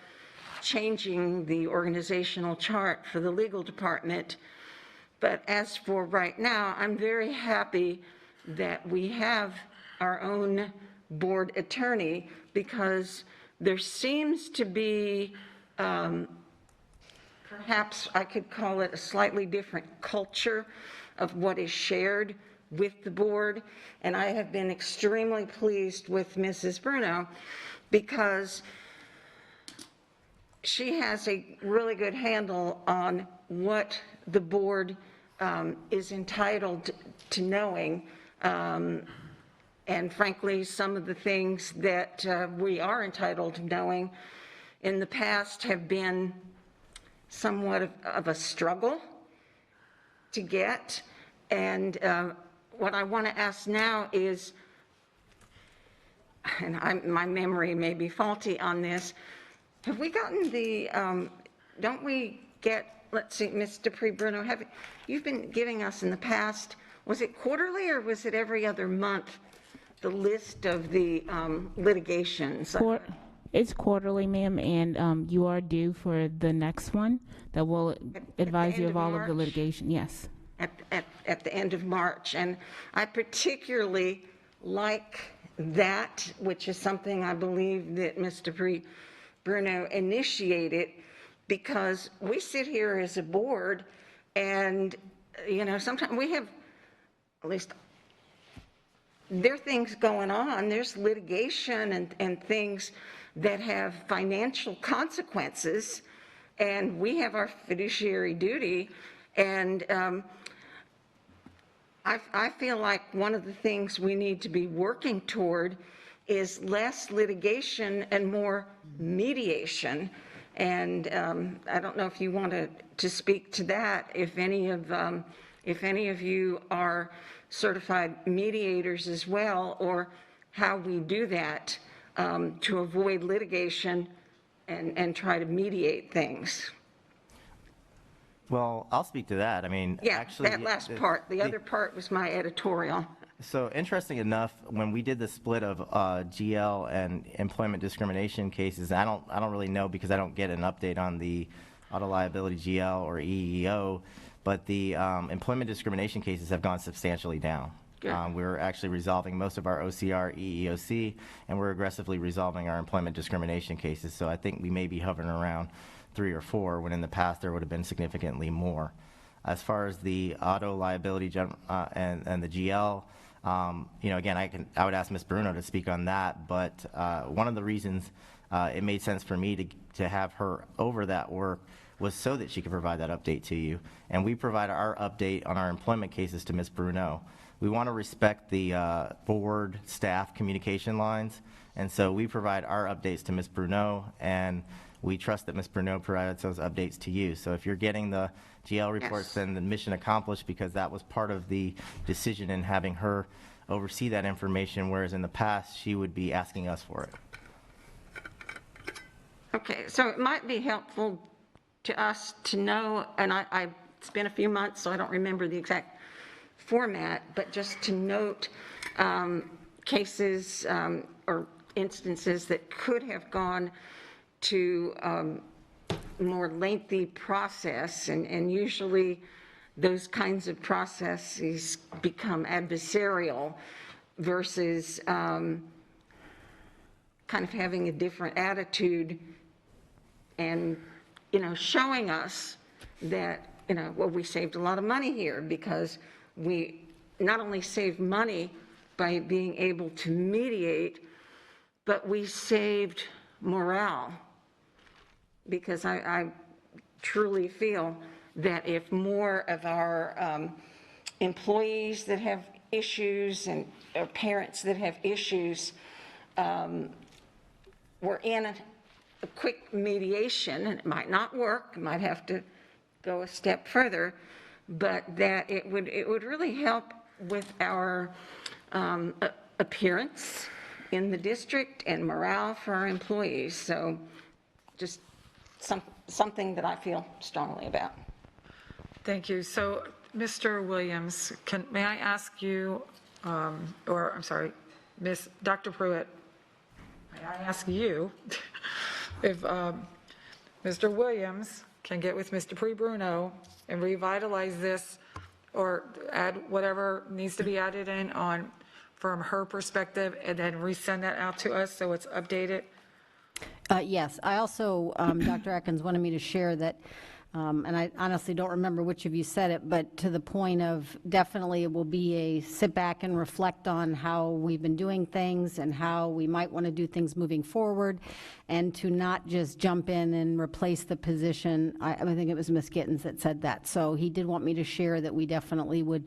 changing the organizational chart for the legal department. But as for right now, I'm very happy that we have our own board attorney, because there seems to be, perhaps I could call it a slightly different culture of what is shared with the board. And I have been extremely pleased with Mrs. Bruno, because she has a really good handle on what the board is entitled to knowing. And frankly, some of the things that we are entitled to knowing in the past have been somewhat of a struggle to get. And what I want to ask now is, and my memory may be faulty on this, have we gotten the, don't we get, let's see, Ms. Dupree Bruno, you've been giving us in the past, was it quarterly or was it every other month, the list of the litigations? It's quarterly, ma'am, and you are due for the next one that will advise you of all of the litigation. Yes. At the end of March. And I particularly like that, which is something I believe that Ms. Dupree Bruno initiated, because we sit here as a board and, sometimes we have, at least there are things going on, there's litigation and things that have financial consequences, and we have our fiduciary duty. And I feel like one of the things we need to be working toward is less litigation and more mediation. And I don't know if you want to speak to that, if any of you are certified mediators as well, or how we do that to avoid litigation and try to mediate things. Well, I'll speak to that. I mean, Yeah, actually, that last part. The other part was my editorial. So interesting enough, when we did the split of GL and employment discrimination cases, I don't really know, because I don't get an update on the auto liability GL or EEO, but the employment discrimination cases have gone substantially down. We're actually resolving most of our OCR, EEOC, and we're aggressively resolving our employment discrimination cases. So I think we may be hovering around 3 or 4, when in the past there would have been significantly more. As far as the auto liability and the GL, again, I would ask Ms. Bruno to speak on that, but one of the reasons it made sense for me to have her over that work was so that she could provide that update to you. And we provide our update on our employment cases to Ms. Bruno. We want to respect the board staff communication lines, and so we provide our updates to Ms. Bruno, and we trust that Ms. Bruno provides those updates to you. So if you're getting the GL reports, then the mission accomplished, because that was part of the decision in having her oversee that information, whereas in the past, she would be asking us for it. Okay, so it might be helpful to us to know, and I it's been a few months, so I don't remember the exact format, but just to note cases or instances that could have gone to more lengthy process, and usually those kinds of processes become adversarial versus kind of having a different attitude and, showing us that, well, we saved a lot of money here because we not only saved money by being able to mediate, but we saved morale. Because I truly feel that if more of our employees that have issues and parents that have issues were in a quick mediation, and it might not work, it might have to go a step further, but that it would really help with our appearance in the district and morale for our employees. So just something that I feel strongly about. Thank you. So, Mr. Williams, may I ask you, or I'm sorry, Dr. Pruitt, may I ask you if Mr. Williams can get with Mr. Bruno and revitalize this or add whatever needs to be added in on from her perspective and then resend that out to us so it's updated? Yes, I also, Dr. Atkins wanted me to share that, and I honestly don't remember which of you said it, but to the point of definitely it will be a sit back and reflect on how we've been doing things and how we might want to do things moving forward, and to not just jump in and replace the position. I think it was Ms. Gittens that said that. So he did want me to share that we definitely would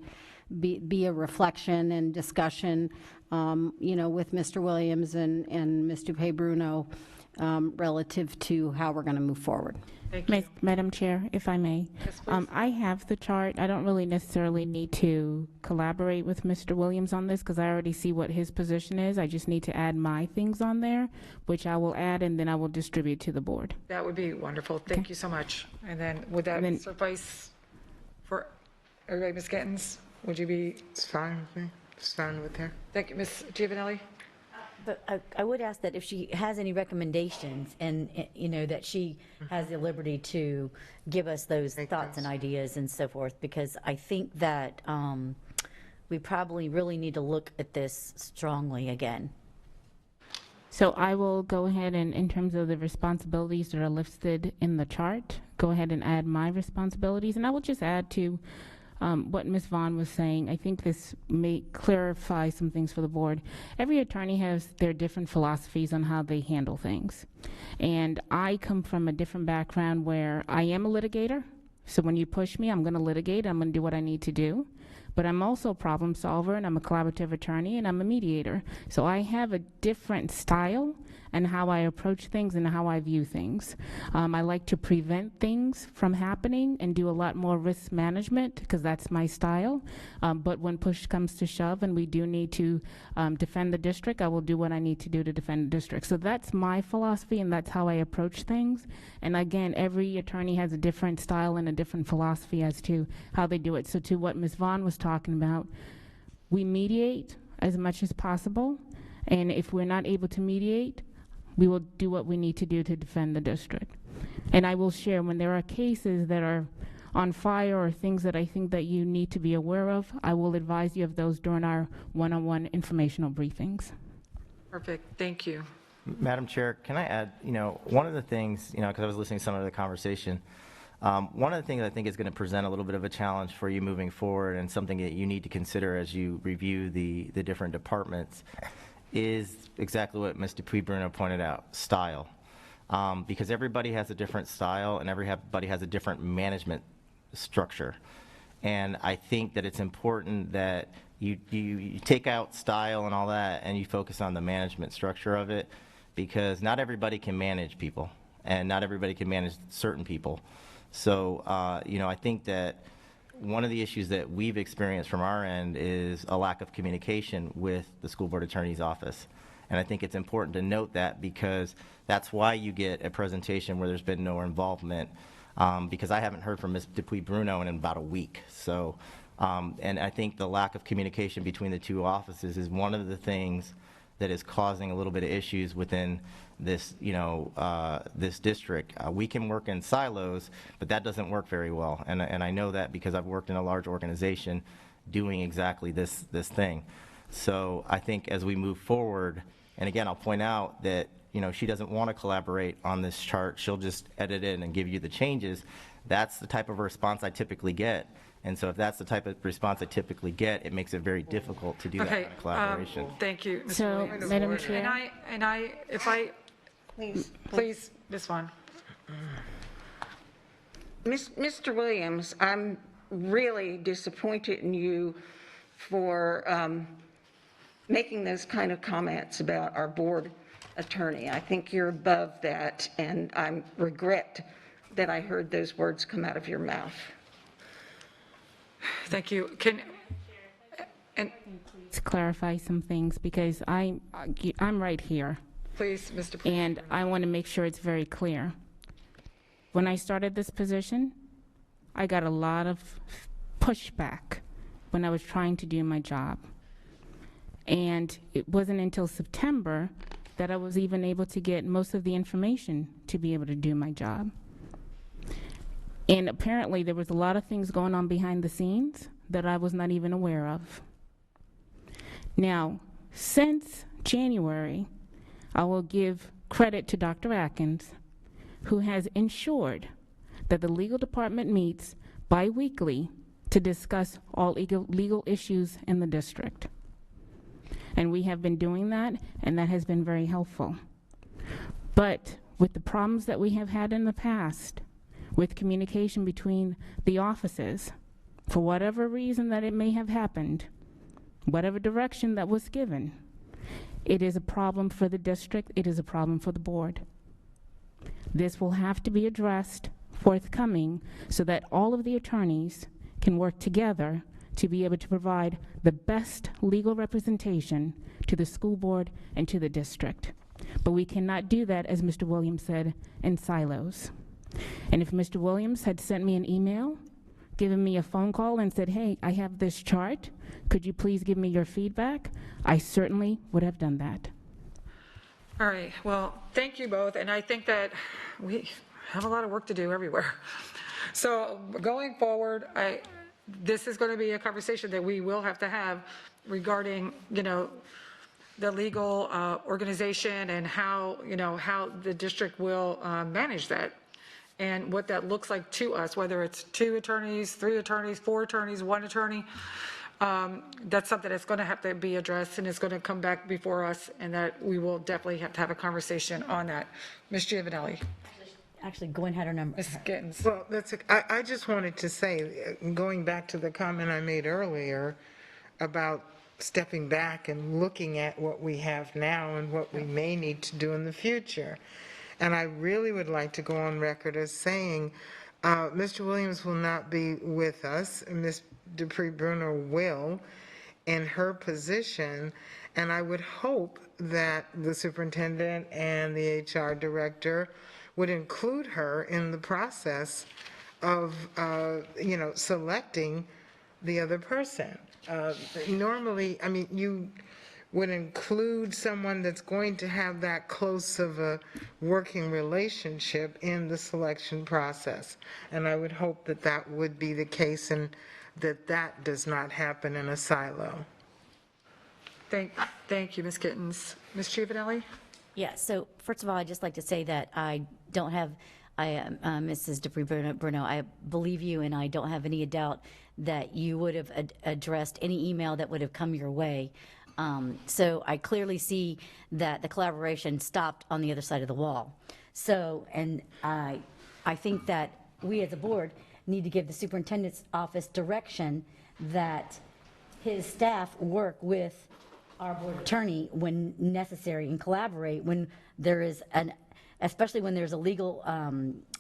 be a reflection and discussion, with Mr. Williams and Ms. Dupé-Bruno relative to how we're going to move forward. Thank you. Madam Chair, if I may. Yes, please. I have the chart. I don't really necessarily need to collaborate with Mr. Williams on this because I already see what his position is. I just need to add my things on there, which I will add, and then I will distribute to the board. That would be wonderful. Thank you so much. And then would that suffice for everybody, Ms. Gittens? Would you be? It's fine with me. It's fine with her. Thank you, Ms. Giovanelli. But I would ask that if she has any recommendations and, that she has the liberty to give us those thoughts and ideas and so forth, because I think that we probably really need to look at this strongly again. So I will go ahead and, in terms of the responsibilities that are listed in the chart, go ahead and add my responsibilities. And I will just add to what Ms. Vaughn was saying. I think this may clarify some things for the board. Every attorney has their different philosophies on how they handle things. And I come from a different background where I am a litigator. So when you push me, I'm going to litigate. I'm going to do what I need to do. But I'm also a problem solver, and I'm a collaborative attorney, and I'm a mediator. So I have a different style and how I approach things and how I view things. I like to prevent things from happening and do a lot more risk management because that's my style. But when push comes to shove and we do need to defend the district, I will do what I need to do to defend the district. So that's my philosophy, and that's how I approach things. And again, every attorney has a different style and a different philosophy as to how they do it. So to what Ms. Vaughn was talking about, we mediate as much as possible. And if we're not able to mediate, we will do what we need to do to defend the district. And I will share when there are cases that are on fire or things that I think that you need to be aware of, I will advise you of those during our one-on-one informational briefings. Perfect. Thank you. Madam Chair, can I add, one of the things, because I was listening to some of the conversation, one of the things I think is going to present a little bit of a challenge for you moving forward, and something that you need to consider as you review the different departments, is exactly what Ms. Dupé-Bruno pointed out, style. Because everybody has a different style and everybody has a different management structure. And I think that it's important that you take out style and all that and you focus on the management structure of it, because not everybody can manage people and not everybody can manage certain people. So, I think that one of the issues that we've experienced from our end is a lack of communication with the school board attorney's office. And I think it's important to note that, because that's why you get a presentation where there's been no involvement because I haven't heard from Ms. Dupuy Bruno in about a week. So, and I think the lack of communication between the two offices is one of the things that is causing a little bit of issues within this, this district. We can work in silos, but that doesn't work very well. And I know that because I've worked in a large organization doing exactly this thing. So I think as we move forward, and again, I'll point out that, she doesn't want to collaborate on this chart. She'll just edit it and give you the changes. That's the type of response I typically get. And so if that's the type of response I typically get, it makes it very difficult to do that kind of collaboration. Thank you, Mr. So, Williams. Madam Chair? Please, this one. Mr. Williams, I'm really disappointed in you for making those kind of comments about our board attorney. I think you're above that, and I regret that I heard those words come out of your mouth. Thank you. To clarify some things, because I'm right here, Please, Mr. and I want to make sure it's very clear. When I started this position, I got a lot of pushback when I was trying to do my job. And it wasn't until September that I was even able to get most of the information to be able to do my job. And apparently there was a lot of things going on behind the scenes that I was not even aware of. Now, since January, I will give credit to Dr. Atkins, who has ensured that the legal department meets bi-weekly to discuss all legal issues in the district. And we have been doing that, and that has been very helpful. But with the problems that we have had in the past, with communication between the offices, for whatever reason that it may have happened, whatever direction that was given, it is a problem for the district, it is a problem for the board. This will have to be addressed forthcoming so that all of the attorneys can work together to be able to provide the best legal representation to the school board and to the district. But we cannot do that, as Mr. Williams said, in silos. And if Mr. Williams had sent me an email, given me a phone call and said, hey, I have this chart, could you please give me your feedback? I certainly would have done that. All right, well, thank you both, and I think that we have a lot of work to do everywhere. So going forward, this is going to be a conversation that we will have to have regarding, the legal organization and how the district will manage that and what that looks like to us, whether it's 2 attorneys, 3 attorneys, 4 attorneys, 1 attorney. That's something that's going to have to be addressed, and it's going to come back before us, and that we will definitely have to have a conversation on that. Ms. Giovanelli. Actually, Gwen had her number. Ms. Gittens. Well, I just wanted to say, going back to the comment I made earlier about stepping back and looking at what we have now and what we may need to do in the future. And I really would like to go on record as saying, Mr. Williams will not be with us, Ms. Dupuy Bruno will, in her position, and I would hope that the superintendent and the HR director would include her in the process of, selecting the other person. Normally, you would include someone that's going to have that close of a working relationship in the selection process. And I would hope that that would be the case and that does not happen in a silo. Thank you, Ms. Gittens. Ms. Giovanelli? Yeah, so first of all, I'd just like to say that I don't have, Mrs. Dupuy Bruno, I believe you, and I don't have any doubt that you would have addressed any email that would have come your way. So I clearly see that the collaboration stopped on the other side of the wall. So, and I think that we as a board need to give the superintendent's office direction that his staff work with our board attorney when necessary and collaborate when there is especially when there's a legal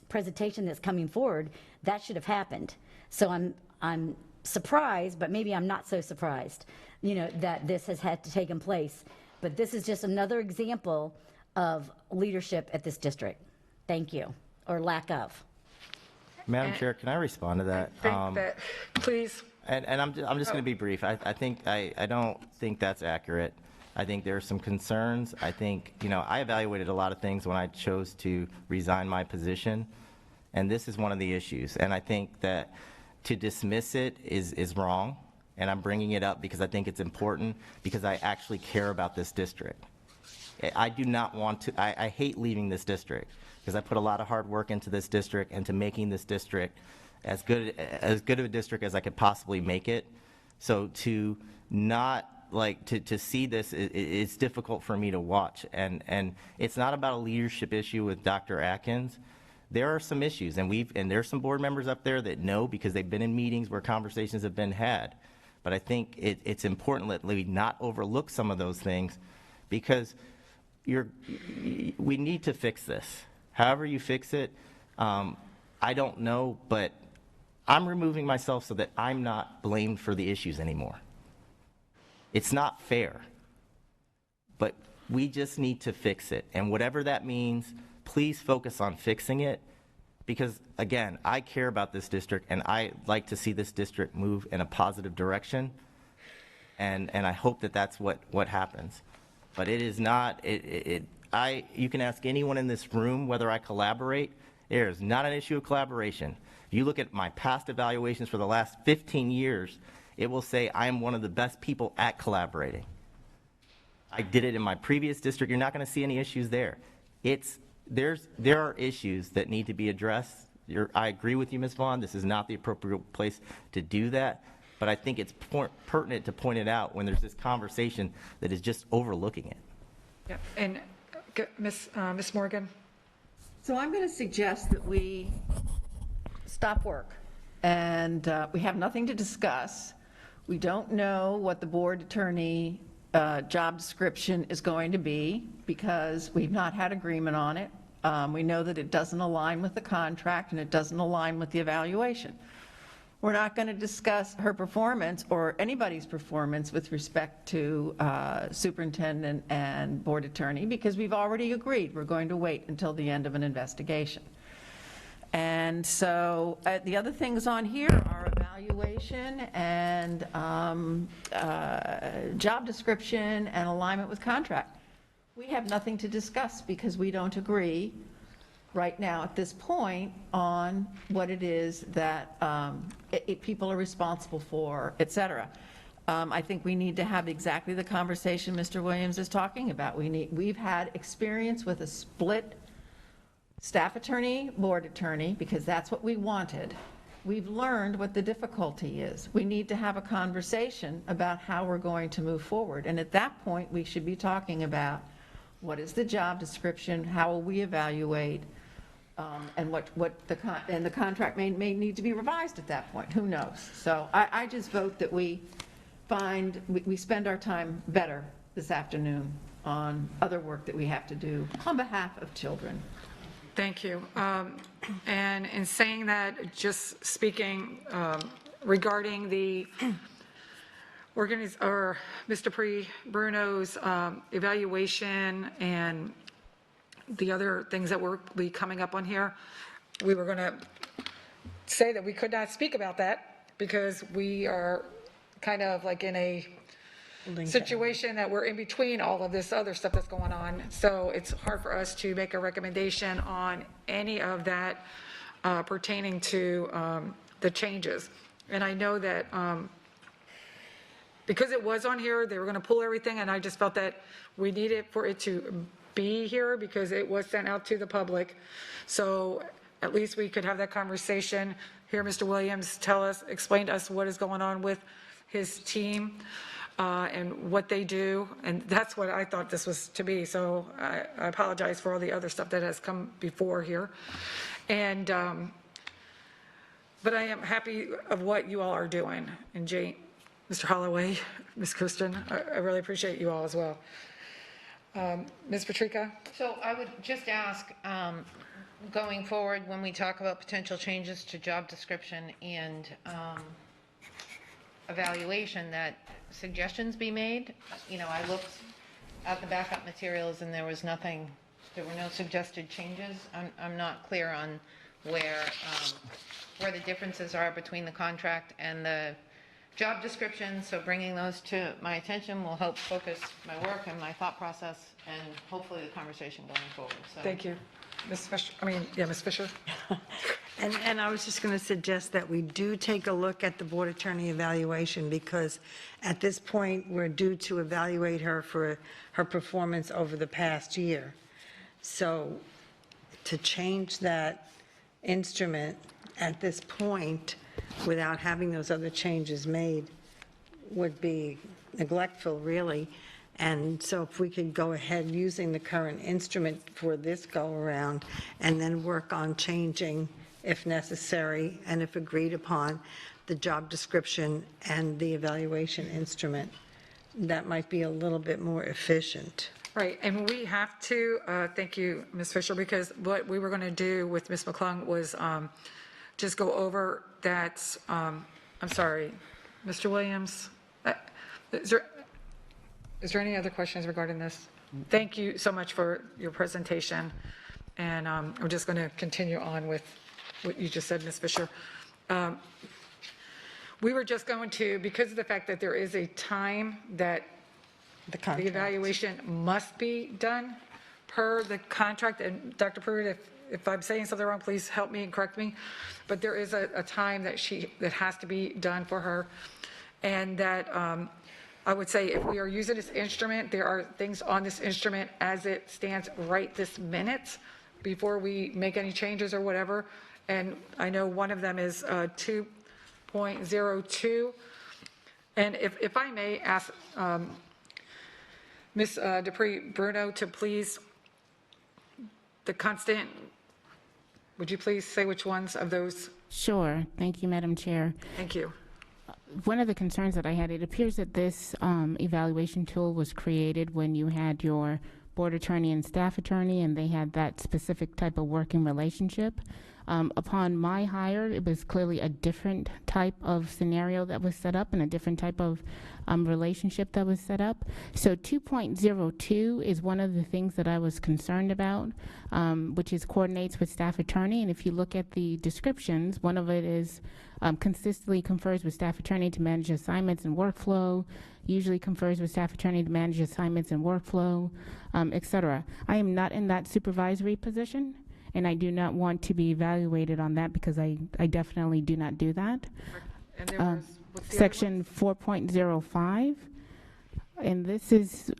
presentation that's coming forward. That should have happened. So I'm surprised, but maybe I'm not so surprised, that this has had to take place. But this is just another example of leadership at this district. Thank you, or lack of. Madam Chair, can I respond to that? Think that, please, And I'm just going to be brief. I don't think that's accurate. I think there are some concerns. I think, I evaluated a lot of things when I chose to resign my position, and this is one of the issues. And I think that to dismiss it is wrong, and I'm bringing it up because I think it's important, because I actually care about this district. I do not want to, I hate leaving this district, because I put a lot of hard work into this district and to making this district as good of a district as I could possibly make it. So to not, to see this, it's difficult for me to watch. And it's not about a leadership issue with Dr. Atkins. There are some issues, and there's some board members up there that know, because they've been in meetings where conversations have been had. But I think it's important that we not overlook some of those things, because we need to fix this. However you fix it, I don't know, but I'm removing myself so that I'm not blamed for the issues anymore. It's not fair, but we just need to fix it. And whatever that means, please focus on fixing it, because again, I care about this district and I like to see this district move in a positive direction. And I hope that that's what happens. But it is not, you can ask anyone in this room whether I collaborate. There is not an issue of collaboration. If you look at my past evaluations for the last 15 years, it will say I am one of the best people at collaborating. I did it in my previous district. You're not going to see any issues there. There are issues that need to be addressed. I agree with you, Ms. Vaughn. This is not the appropriate place to do that. But I think it's pertinent to point it out when there's this conversation that is just overlooking it. yeah, and Ms. Morgan? So I'm going to suggest that we stop work, and we have nothing to discuss. We don't know what the board attorney job description is going to be, because we've not had agreement on it. We know that it doesn't align with the contract, and it doesn't align with the evaluation. We're not going to discuss her performance or anybody's performance with respect to superintendent and board attorney, because we've already agreed we're going to wait until the end of an investigation. And so the other things on here are evaluation and job description and alignment with contract. We have nothing to discuss because we don't agree right now at this point on what it is that people are responsible for, et cetera. I think we need to have exactly the conversation Mr. Williams is talking about. We've had experience with a split staff attorney, board attorney, because that's what we wanted. We've learned what the difficulty is. We need to have a conversation about how we're going to move forward. And at that point, we should be talking about what is the job description, how will we evaluate, and the contract may need to be revised at that point. Who knows? So I just vote that we spend our time better this afternoon on other work that we have to do on behalf of children. Thank you. And in saying that, just speaking regarding the Mr. Bruno's evaluation and the other things that will be coming up on here, we were going to say that we could not speak about that because we are kind of like in a situation that we're in between all of this other stuff that's going on. So it's hard for us to make a recommendation on any of that pertaining to the changes. And I know that because it was on here, they were going to pull everything, and I just felt that we needed for it to be here because it was sent out to the public. So at least we could have that conversation, hear Mr. Williams explain to us what is going on with his team and what they do. And that's what I thought this was to be. So I apologize for all the other stuff that has come before here. And, but I am happy of what you all are doing. And Jane, Mr. Holloway, Ms. Kirsten, I really appreciate you all as well. Ms. Patrica? So I would just ask, going forward, when we talk about potential changes to job description and evaluation, that suggestions be made. You know, I looked at the backup materials and there were no suggested changes. I'm not clear on where the differences are between the contract and the job description. So bringing those to my attention will help focus my work and my thought process and hopefully the conversation going forward. So Thank you. Ms. Fisher, Ms. Fisher? And I was just going to suggest that we do take a look at the board attorney evaluation, because at this point, we're due to evaluate her for her performance over the past year. So to change that instrument at this point without having those other changes made would be neglectful, really. And so if we could go ahead using the current instrument for this go-around and then work on changing, if necessary, and if agreed upon, the job description and the evaluation instrument, that might be a little bit more efficient. Right, and we have to, thank you, Ms. Fisher, because what we were going to do with Ms. McClung was just go over that, I'm sorry, Mr. Williams, is there any other questions regarding this? Thank you so much for your presentation, and I'm just going to continue on with what you just said, Ms. Fisher. We were just going to, because of the fact that there is a time that the evaluation must be done per the contract, and Dr. Pruitt, if I'm saying something wrong, please help me and correct me, but there is a time that has to be done for her, and that I would say if we are using this instrument, there are things on this instrument as it stands right this minute before we make any changes or whatever, and I know one of them is 2.02, and if I may ask Ms. Dupree Bruno to please, would you please say which ones of those? Sure. Thank you, Madam Chair. Thank you. One of the concerns that I had, it appears that this evaluation tool was created when you had your board attorney and staff attorney, and they had that specific type of working relationship. Upon my hire, it was clearly a different type of scenario that was set up and a different type of relationship that was set up. So 2.02 is one of the things that I was concerned about, which is coordinates with staff attorney. And if you look at the descriptions, one of it is consistently confers with staff attorney to manage assignments and workflow, usually confers with staff attorney to manage assignments and workflow, et cetera. I am not in that supervisory position, and I do not want to be evaluated on that because I definitely do not do that. And there was, what's the Section 4.05, and this is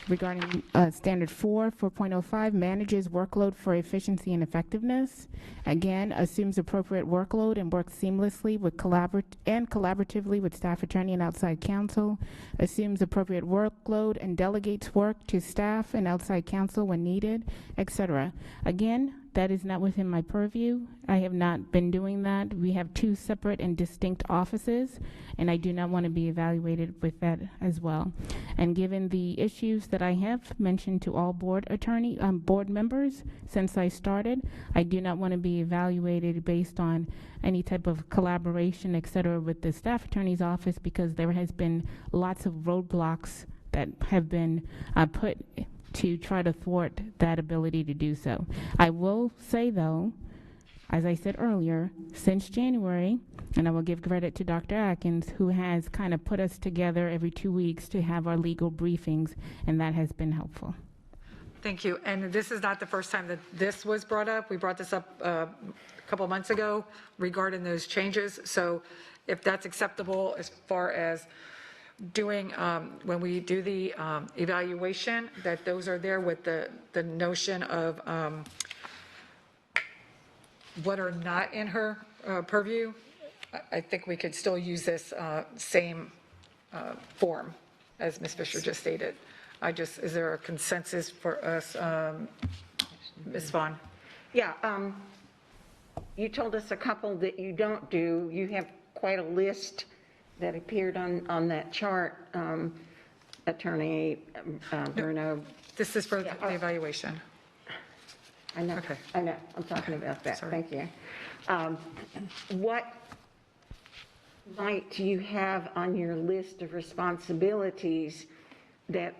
regarding standard 4.05, manages workload for efficiency and effectiveness. Again, assumes appropriate workload and works seamlessly with collaboratively with staff attorney and outside counsel. Assumes appropriate workload and delegates work to staff and outside counsel when needed, etc. Again, that is not within my purview. I have not been doing that. We have two separate and distinct offices, and I do not want to be evaluated with that as well. And given the issues that I have mentioned to all board members since I started, I do not want to be evaluated based on any type of collaboration, et cetera, with the staff attorney's office, because there has been lots of roadblocks that have been put to try to thwart that ability to do so. I will say, though, as I said earlier, since January, and I will give credit to Dr. Atkins, who has kind of put us together every 2 weeks to have our legal briefings, and that has been helpful. Thank you. And this is not the first time that this was brought up. We brought this up a couple months ago regarding those changes. So if that's acceptable as far as doing, when we do the evaluation, that those are there with the notion of what are not in her purview, I think we could still use this same form as Ms. Fisher just stated. Is there a consensus for us, Ms. Vaughn? Yeah, you told us a couple that you don't do. You have quite a list that appeared on that chart, Attorney Bruno. This is for the evaluation. I know, Okay. I know, I'm talking about that, Sorry. thank you. What might you have on your list of responsibilities that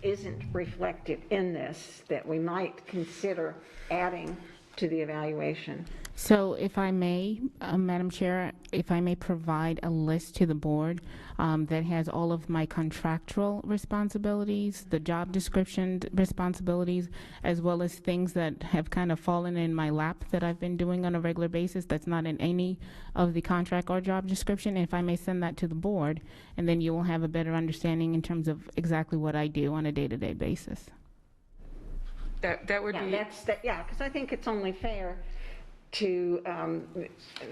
isn't reflected in this, that we might consider adding to the evaluation. So if I may, Madam Chair, if I may provide a list to the board that has all of my contractual responsibilities, the job description responsibilities, as well as things that have kind of fallen in my lap that I've been doing on a regular basis that's not in any of the contract or job description, if I may send that to the board, and then you will have a better understanding in terms of exactly what I do on a day-to-day basis. That would be. Because I think it's only fair to,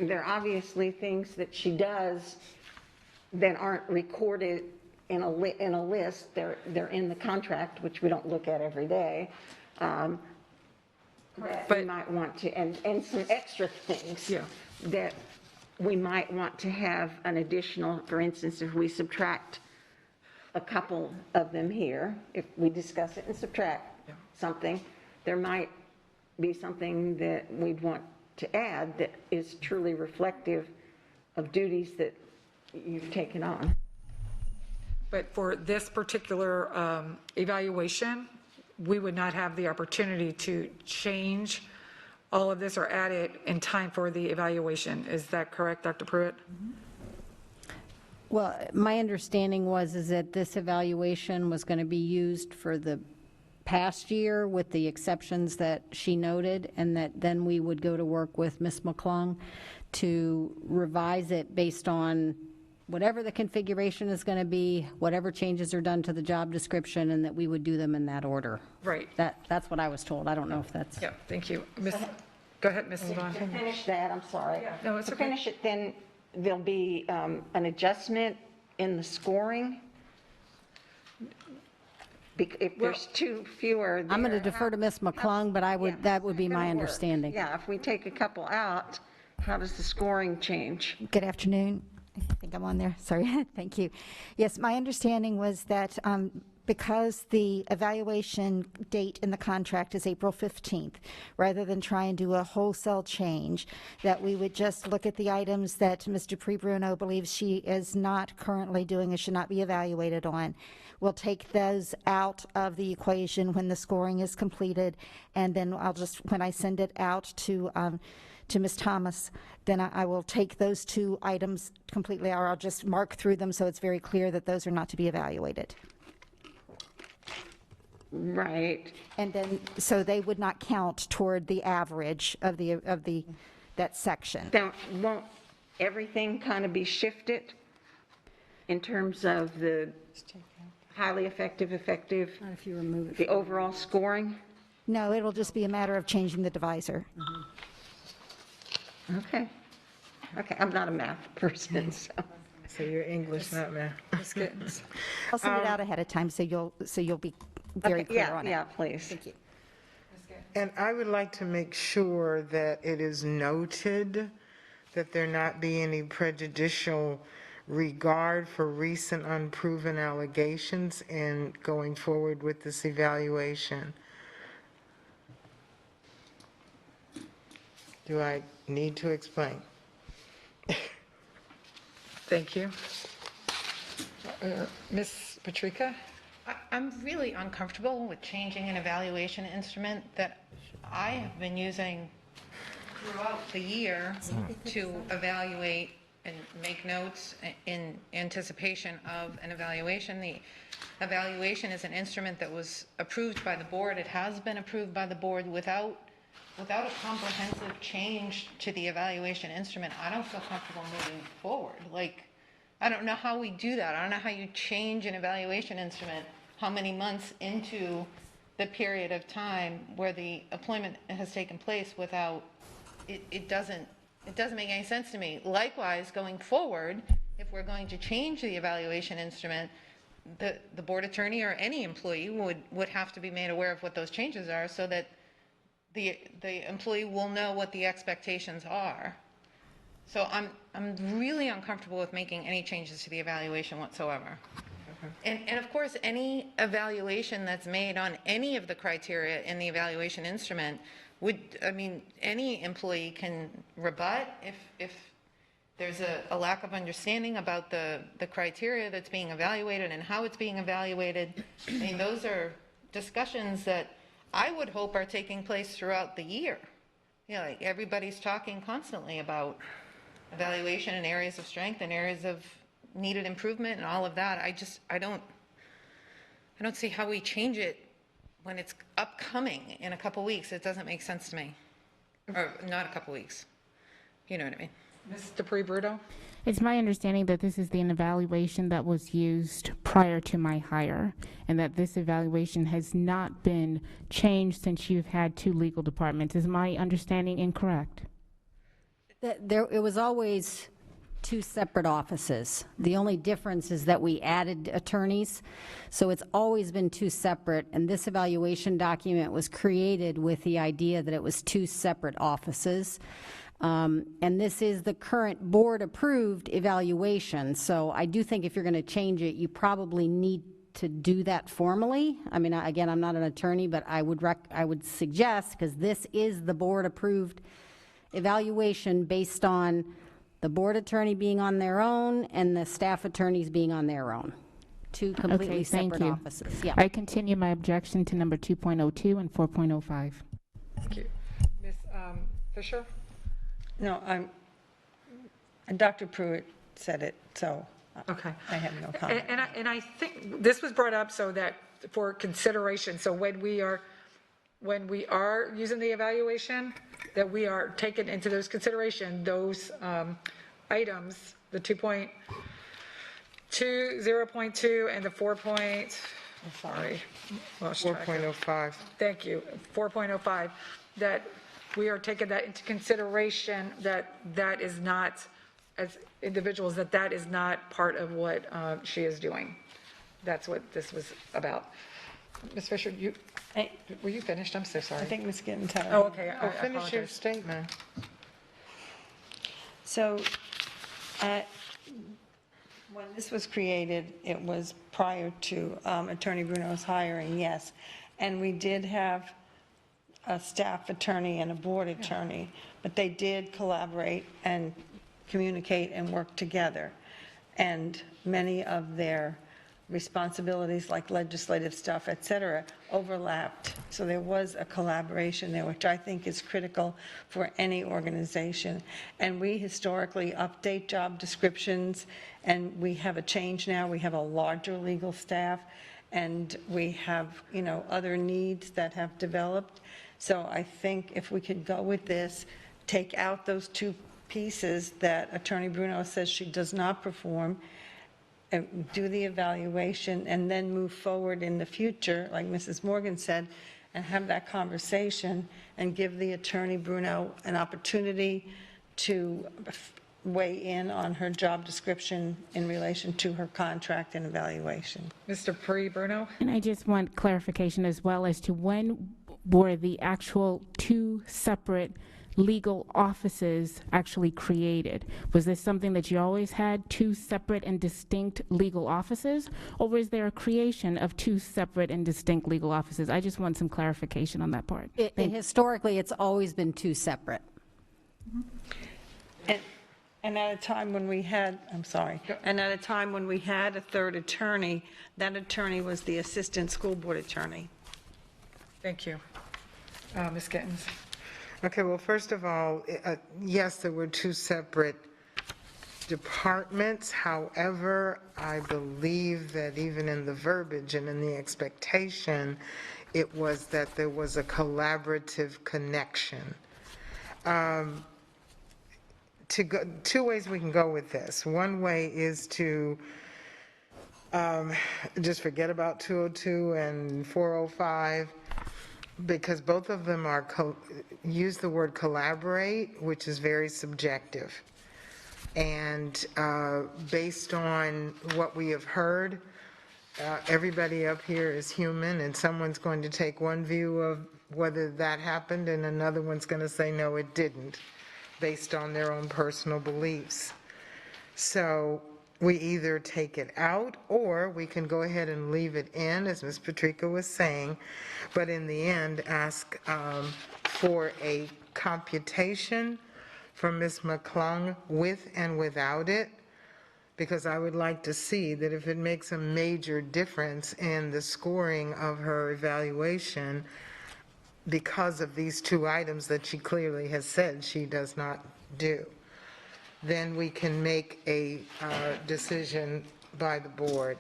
there are obviously things that she does that aren't recorded in a list. They're in the contract, which we don't look at every day. That we might want to, and some extra things that we might want to have an additional, for instance, if we subtract a couple of them here, if we discuss it and subtract something, there might be something that we'd want to add that is truly reflective of duties that you've taken on. But for this particular evaluation, we would not have the opportunity to change all of this or add it in time for the evaluation. Is that correct, Dr. Pruitt? Well, my understanding is that this evaluation was going to be used for the past year with the exceptions that she noted, and that then we would go to work with Ms. McClung to revise it based on whatever the configuration is going to be, whatever changes are done to the job description, and that we would do them in that order. Right. That's what I was told. I don't know if that's... Yeah, thank you. Go ahead, Mrs. Vaughn. To finish that, I'm sorry. No, it's to okay. finish it, then there'll be an adjustment in the scoring. If there's two fewer. I'm going to defer to Ms. McClung, but that would be my understanding. Yeah, if we take a couple out, how does the scoring change? Good afternoon. I think I'm on there. Sorry. Thank you. Yes, my understanding was that because the evaluation date in the contract is April 15th, rather than try and do a wholesale change, that we would just look at the items that Ms. Dupree-Bruno believes she is not currently doing and should not be evaluated on. We'll take those out of the equation when the scoring is completed, and then I'll just, when I send it out to Ms. Thomas, then I will take those two items completely, or I'll just mark through them so it's very clear that those are not to be evaluated. Right. And then, so they would not count toward the average of that section. Then won't everything kind of be shifted in terms of the highly effective, Not if you remove it. the overall scoring? No, it'll just be a matter of changing the divisor. Okay. Okay, I'm not a math person, so. So you're English, not math. Ms. Gittens. I'll send it out ahead of time, so you'll be very clear on it. Yeah, please. Thank you. And I would like to make sure that it is noted that there not be any prejudicial regard for recent unproven allegations in going forward with this evaluation. Do I need to explain? Thank you. Ms. Patrica? I'm really uncomfortable with changing an evaluation instrument that I have been using throughout the year to evaluate and make notes in anticipation of an evaluation. The evaluation is an instrument that was approved by the board. It has been approved by the board without a comprehensive change to the evaluation instrument. I don't feel comfortable moving forward. Like, I don't know how we do that. I don't know how you change an evaluation instrument, how many months into the period of time where the employment has taken place without, it doesn't make any sense to me. Likewise, going forward, if we're going to change the evaluation instrument, the board attorney or any employee would have to be made aware of what those changes are so that the employee will know what the expectations are. So I'm really uncomfortable with making any changes to the evaluation whatsoever. And of course, any evaluation that's made on any of the criteria in the evaluation instrument any employee can rebut if there's a lack of understanding about the criteria that's being evaluated and how it's being evaluated. I mean, those are discussions that I would hope are taking place throughout the year Yeah, like everybody's talking constantly about evaluation and areas of strength and areas of needed improvement and all of that. I don't see how we change it when it's upcoming in a couple weeks. It doesn't make sense to me. Or not a couple weeks. You know what I mean? Ms. DePree-Bruno? It's my understanding that this is the evaluation that was used prior to my hire, and that this evaluation has not been changed since you've had 2 legal departments. Is my understanding incorrect? It was always 2 separate offices. The only difference is that we added attorneys, so it's always been 2 separate, and this evaluation document was created with the idea that it was 2 separate offices. And this is the current board-approved evaluation, so I do think if you're going to change it, you probably need to do that formally. I mean, again, I'm not an attorney, but I would suggest, because this is the board-approved evaluation based on the board attorney being on their own and the staff attorneys being on their own. 2 completely Okay, thank separate you. offices. Yeah. I continue my objection to number 2.02 and 4.05. Thank you. Ms. Fisher? No, Dr. Pruitt said it, so Okay. I have no comment. And I think this was brought up so that for consideration, so when we are using the evaluation, that we are taking into those consideration, those items, the 2.2, 0.2, and the 4.05. Thank you, 4.05, that we are taking that into consideration, that is not, as individuals, that is not part of what she is doing. That's what this was about. Ms. Fisher, were you finished? I'm so sorry. I think Ms. Gittens had. Oh, okay. I Finish your apologize. statement. So, when this was created, it was prior to Attorney Bruno's hiring, yes. And we did have a staff attorney and a board attorney, but they did collaborate and communicate and work together. And many of their responsibilities, like legislative stuff, et cetera, overlapped. So there was a collaboration there, which I think is critical for any organization. And we historically update job descriptions, and we have a change now. We have a larger legal staff, and we have, other needs that have developed. So I think if we could go with this, take out those 2 pieces that Attorney Bruno says she does not perform, do the evaluation, and then move forward in the future, like Mrs. Morgan said, and have that conversation and give the Attorney Bruno an opportunity to weigh in on her job description in relation to her contract and evaluation. Mr. DePree-Bruno? And I just want clarification as well as to when were the actual 2 separate legal offices actually created? Was this something that you always had, 2 separate and distinct legal offices? Or was there a creation of 2 separate and distinct legal offices? I just want some clarification on that part. Historically, it's always been 2 separate. And at a time when we had, and at a time when we had a 3rd attorney, that attorney was the assistant school board attorney. Thank you. Ms. Gittens? Okay, well, first of all, yes, there were 2 separate departments. However, I believe that even in the verbiage and in the expectation, it was that there was a collaborative connection. 2 ways we can go with this. One way is to just forget about 202 and 405, because both of them are use the word collaborate, which is very subjective. And based on what we have heard, everybody up here is human, and someone's going to take one view of whether that happened, and another one's going to say, no, it didn't, based on their own personal beliefs. So we either take it out, or we can go ahead and leave it in, as Ms. Patrica was saying, but in the end, ask for a computation from Ms. McClung with and without it, because I would like to see that if it makes a major difference in the scoring of her evaluation, because of these two items that she clearly has said she does not do, then we can make a decision by the board.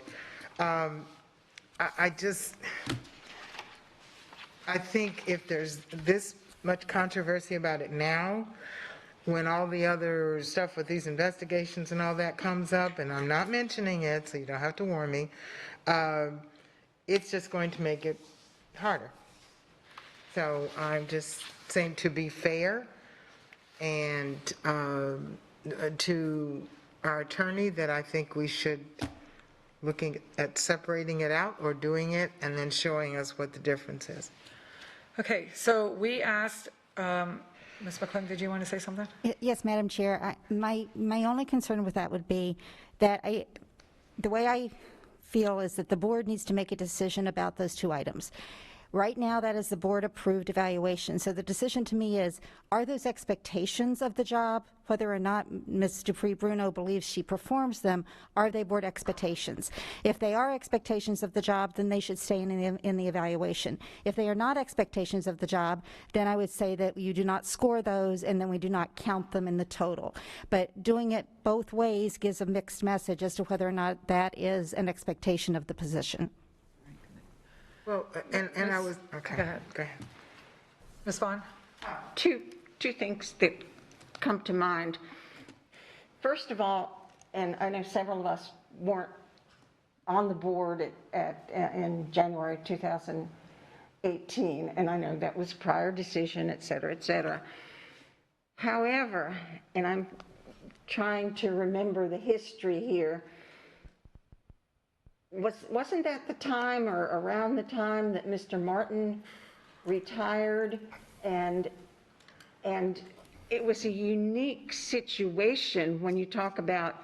I think if there's this much controversy about it now, when all the other stuff with these investigations and all that comes up, and I'm not mentioning it, so you don't have to warn me, it's just going to make it harder. So I'm just saying, to be fair, and to our attorney, that I think we should looking at separating it out or doing it and then showing us what the difference is. Okay, so we asked, Ms. McClung, did you want to say something? Yes, Madam Chair. My only concern with that would be that the way I feel is that the board needs to make a decision about those two items. Right now, that is the board-approved evaluation. So the decision to me is, are those expectations of the job, whether or not Ms. Dupree-Bruno believes she performs them, are they board expectations? If they are expectations of the job, then they should stay in the evaluation. If they are not expectations of the job, then I would say that you do not score those, and then we do not count them in the total. But doing it both ways gives a mixed message as to whether or not that is an expectation of the position. Well, and I was, okay. Go ahead. Go ahead. Ms. Vaughn? Two things that come to mind. First of all, and I know several of us weren't on the board in January 2018, and I know that was prior decision, et cetera, et cetera. However, and I'm trying to remember the history here, wasn't that the time or around the time that Mr. Martin retired, and it was a unique situation when you talk about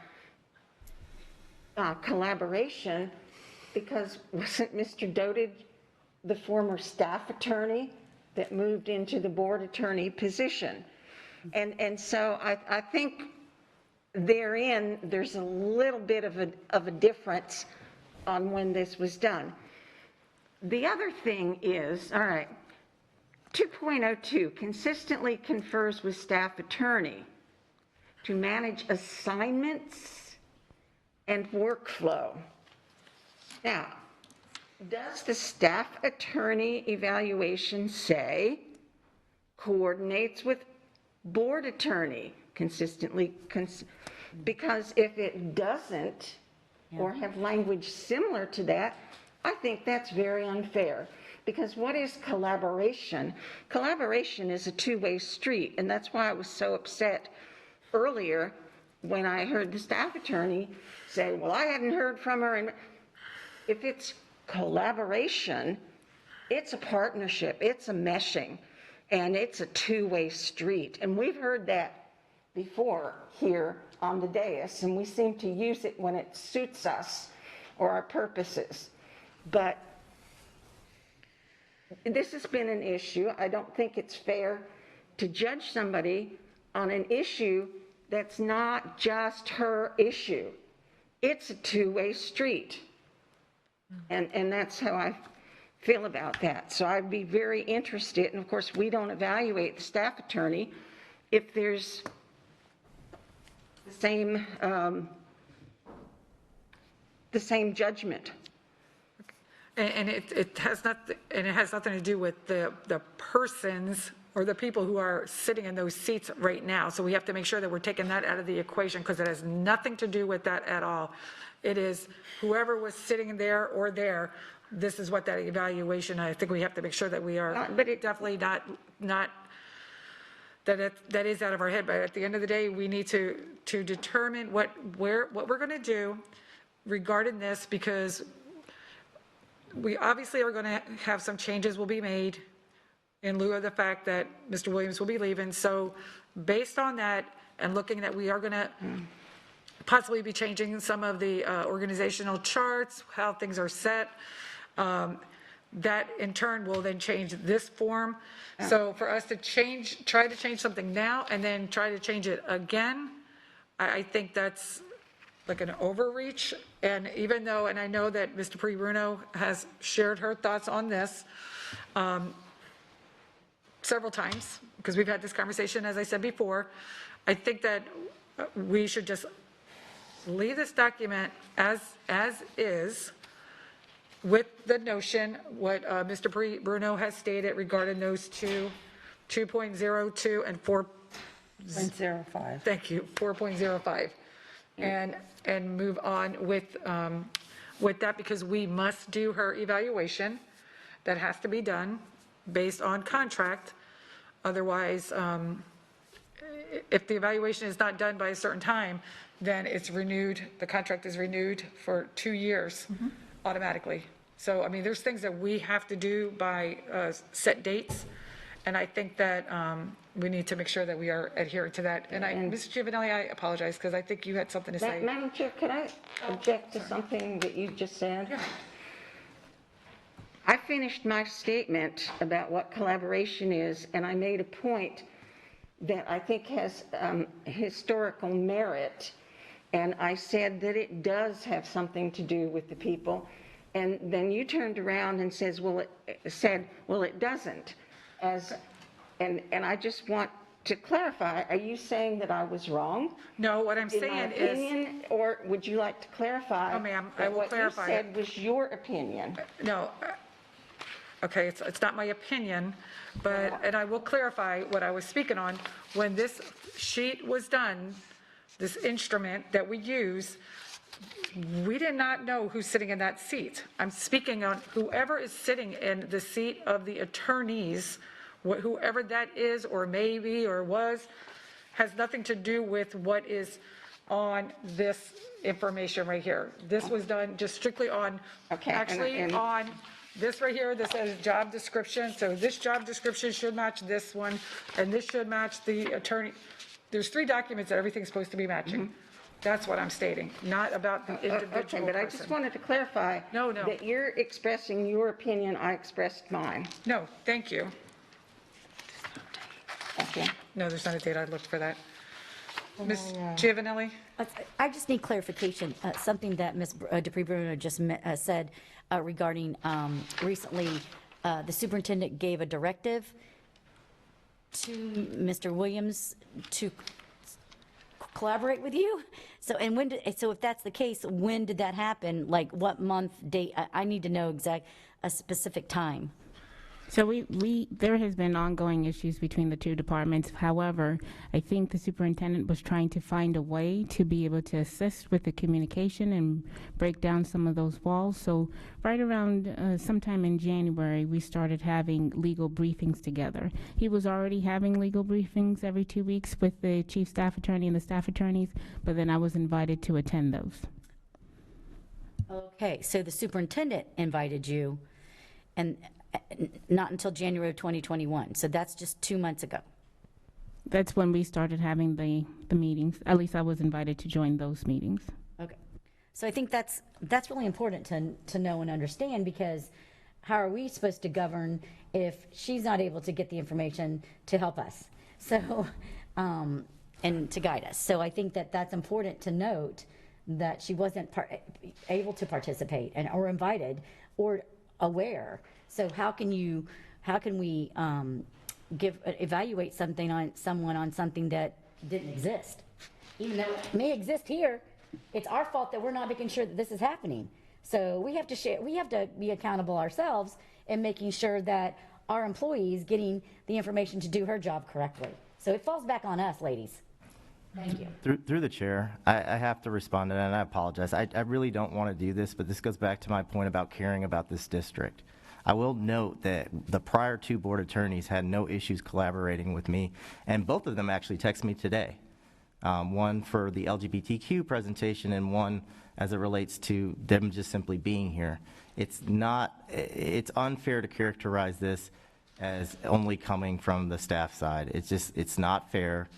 collaboration, because wasn't Mr. Doted the former staff attorney that moved into the board attorney position? And so I think therein there's a little bit of a difference on when this was done. The other thing is, all right, 2.02 consistently confers with staff attorney to manage assignments and workflow. Now, does the staff attorney evaluation say coordinates with board attorney consistently? Because if it doesn't, or have language similar to that, I think that's very unfair. Because what is collaboration? Collaboration is a two-way street, and that's why I was so upset earlier when I heard the staff attorney say, well, I hadn't heard from her. And if it's collaboration, it's a partnership, it's a meshing, and it's a two-way street. And we've heard that before here on the dais, and we seem to use it when it suits us or our purposes. But this has been an issue. I don't think it's fair to judge somebody on an issue that's not just her issue. It's a two-way street. And that's how I feel about that. So I'd be very interested, and of course we don't evaluate the staff attorney, if there's the same judgment. And it has nothing to do with the persons or the people who are sitting in those seats right now. So we have to make sure that we're taking that out of the equation, because it has nothing to do with that at all. It is whoever was sitting there or there, this is what that evaluation, I think we have to make sure that we are definitely not that is out of our head. But at the end of the day, we need to determine what we're going to do regarding this, because we obviously are going to have some changes will be made in lieu of the fact that Mr. Williams will be leaving. So based on that, and looking that we are going to possibly be changing some of the organizational charts, how things are set, that in turn will then change this form. So for us to try to change something now and then try to change it again, I think that's like an overreach. And even though, and I know that Ms. Dupree-Bruno has shared her thoughts on this, several times, because we've had this conversation, as I said before. I think that we should just leave this document as is, with the notion, what Mr. Bruno has stated regarding those 2.02 and 0.05. Thank you, 4.05. And move on with that, because we must do her evaluation. That has to be done based on contract. Otherwise, if the evaluation is not done by a certain time, then it's renewed, the contract is renewed for 2 years automatically. So, I mean, there's things that we have to do by set dates, and I think that we need to make sure that we are adhering to that. And Ms. Giovanelli, I apologize, because I think you had something to say. Madam Chair, could I object to something that you just said? Yeah. I finished my statement about what collaboration is, and I made a point that I think has historical merit, and I said that it does have something to do with the people, and then you turned around and said, well, it doesn't. And I just want to clarify, are you saying that I was wrong? No, what I'm In my saying is, opinion, or would you like to clarify? Oh, ma'am, I that will clarify What you said was your opinion. no, okay, it's not my opinion, but, and I will clarify what I was speaking on. When this sheet was done, this instrument that we use, we did not know who's sitting in that seat. I'm speaking on whoever is sitting in the seat of the attorneys, whoever that is, or maybe, or was, has nothing to do with what is on this information right here. This was done just strictly on, on this right here, this says job description. So this job description should match this one, and this should match the attorney. There's 3 documents that everything's supposed to be matching. That's what I'm stating, not about the individual Okay, but I just person. wanted to clarify. No. That you're expressing your opinion, I expressed mine. No, thank you. Okay. No, there's not a date, I looked for that. Ms. Giovanelli? I just need clarification, something that Ms. Dupree Bruno just said regarding recently, the superintendent gave a directive to Mr. Williams to collaborate with you. So, and so if that's the case, when did that happen? Like what month, date? I need to know a specific time. So there has been ongoing issues between the 2 departments. However, I think the superintendent was trying to find a way to be able to assist with the communication and break down some of those walls. So right around sometime in January, we started having legal briefings together. He was already having legal briefings every 2 weeks with the chief staff attorney and the staff attorneys, but then I was invited to attend those. Okay, so the superintendent invited you, and not until January of 2021. So that's just 2 months ago. That's when we started having the meetings. At least I was invited to join those meetings. Okay. So I think that's really important to know and understand, because how are we supposed to govern if she's not able to get the information to help us? So, and to guide us. So I think that's important to note, that she wasn't able to participate or invited or aware. So how can we evaluate someone on something that didn't exist? Even though it may exist here, it's our fault that we're not making sure that this is happening. So we have to be accountable ourselves in making sure that our employees getting the information to do her job correctly. So it falls back on us, ladies. Thank you. Through the chair, I have to respond to that, and I apologize. I really don't want to do this, but this goes back to my point about caring about this district. I will note that the prior 2 board attorneys had no issues collaborating with me, and both of them actually texted me today. One for the LGBTQ presentation and one as it relates to them just simply being here. It's unfair to characterize this as only coming from the staff side. It's not fair.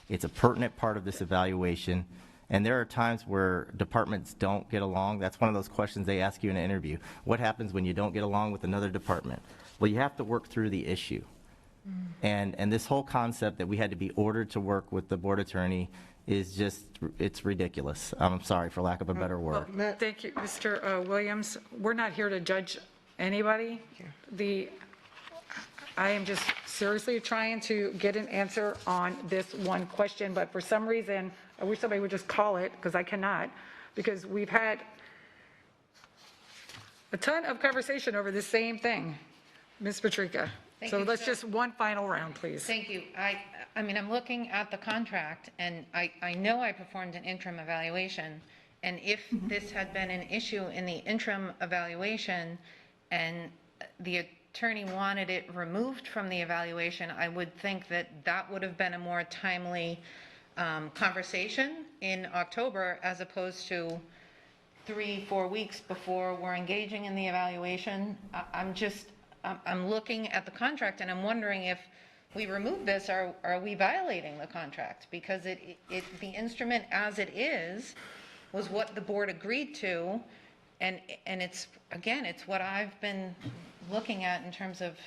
It's a pertinent part of this evaluation. And there are times where departments don't get along. That's one of those questions they ask you in an interview. What happens when you don't get along with another department? Well, you have to work through the issue. And this whole concept that we had to be ordered to work with the board attorney is just, it's ridiculous. I'm sorry, for lack of a better word. Well, thank you, Mr. Williams. We're not here to judge anybody. I am just seriously trying to get an answer on this one question, but for some reason, I wish somebody would just call it, because I cannot, because we've had a ton of conversation over the same thing. Ms. Patrica. Thank So you. let's just one final round, please. Thank you. I mean, I'm looking at the contract, and I know I performed an interim evaluation, and if this had been an issue in the interim evaluation, and the attorney wanted it removed from the evaluation, I would think that that would have been a more timely conversation in October, as opposed to 3-4 weeks before we're engaging in the evaluation. I'm looking at the contract, and I'm wondering if we remove this, are we violating the contract? Because the instrument as it is was what the board agreed to, and it's, again, it's what I've been looking at in terms of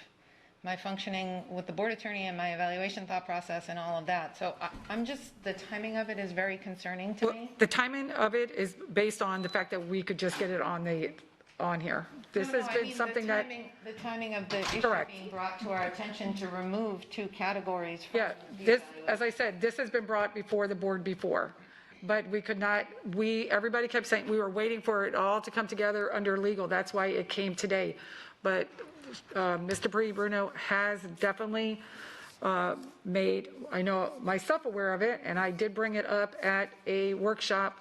my functioning with the board attorney and my evaluation thought process and all of that. So the timing of it is very concerning to me. The timing of it is based on the fact that we could just get it on here. This has been something that. The timing of the issue Correct. being brought to our attention to remove 2 categories from Yeah, the this, as I said, this has been brought before the board before, but we could not, everybody kept saying, we were waiting for it all to come together under legal, that's why it came today. But Mr. Bruno has definitely made, I know myself aware of it, and I did bring it up at a workshop,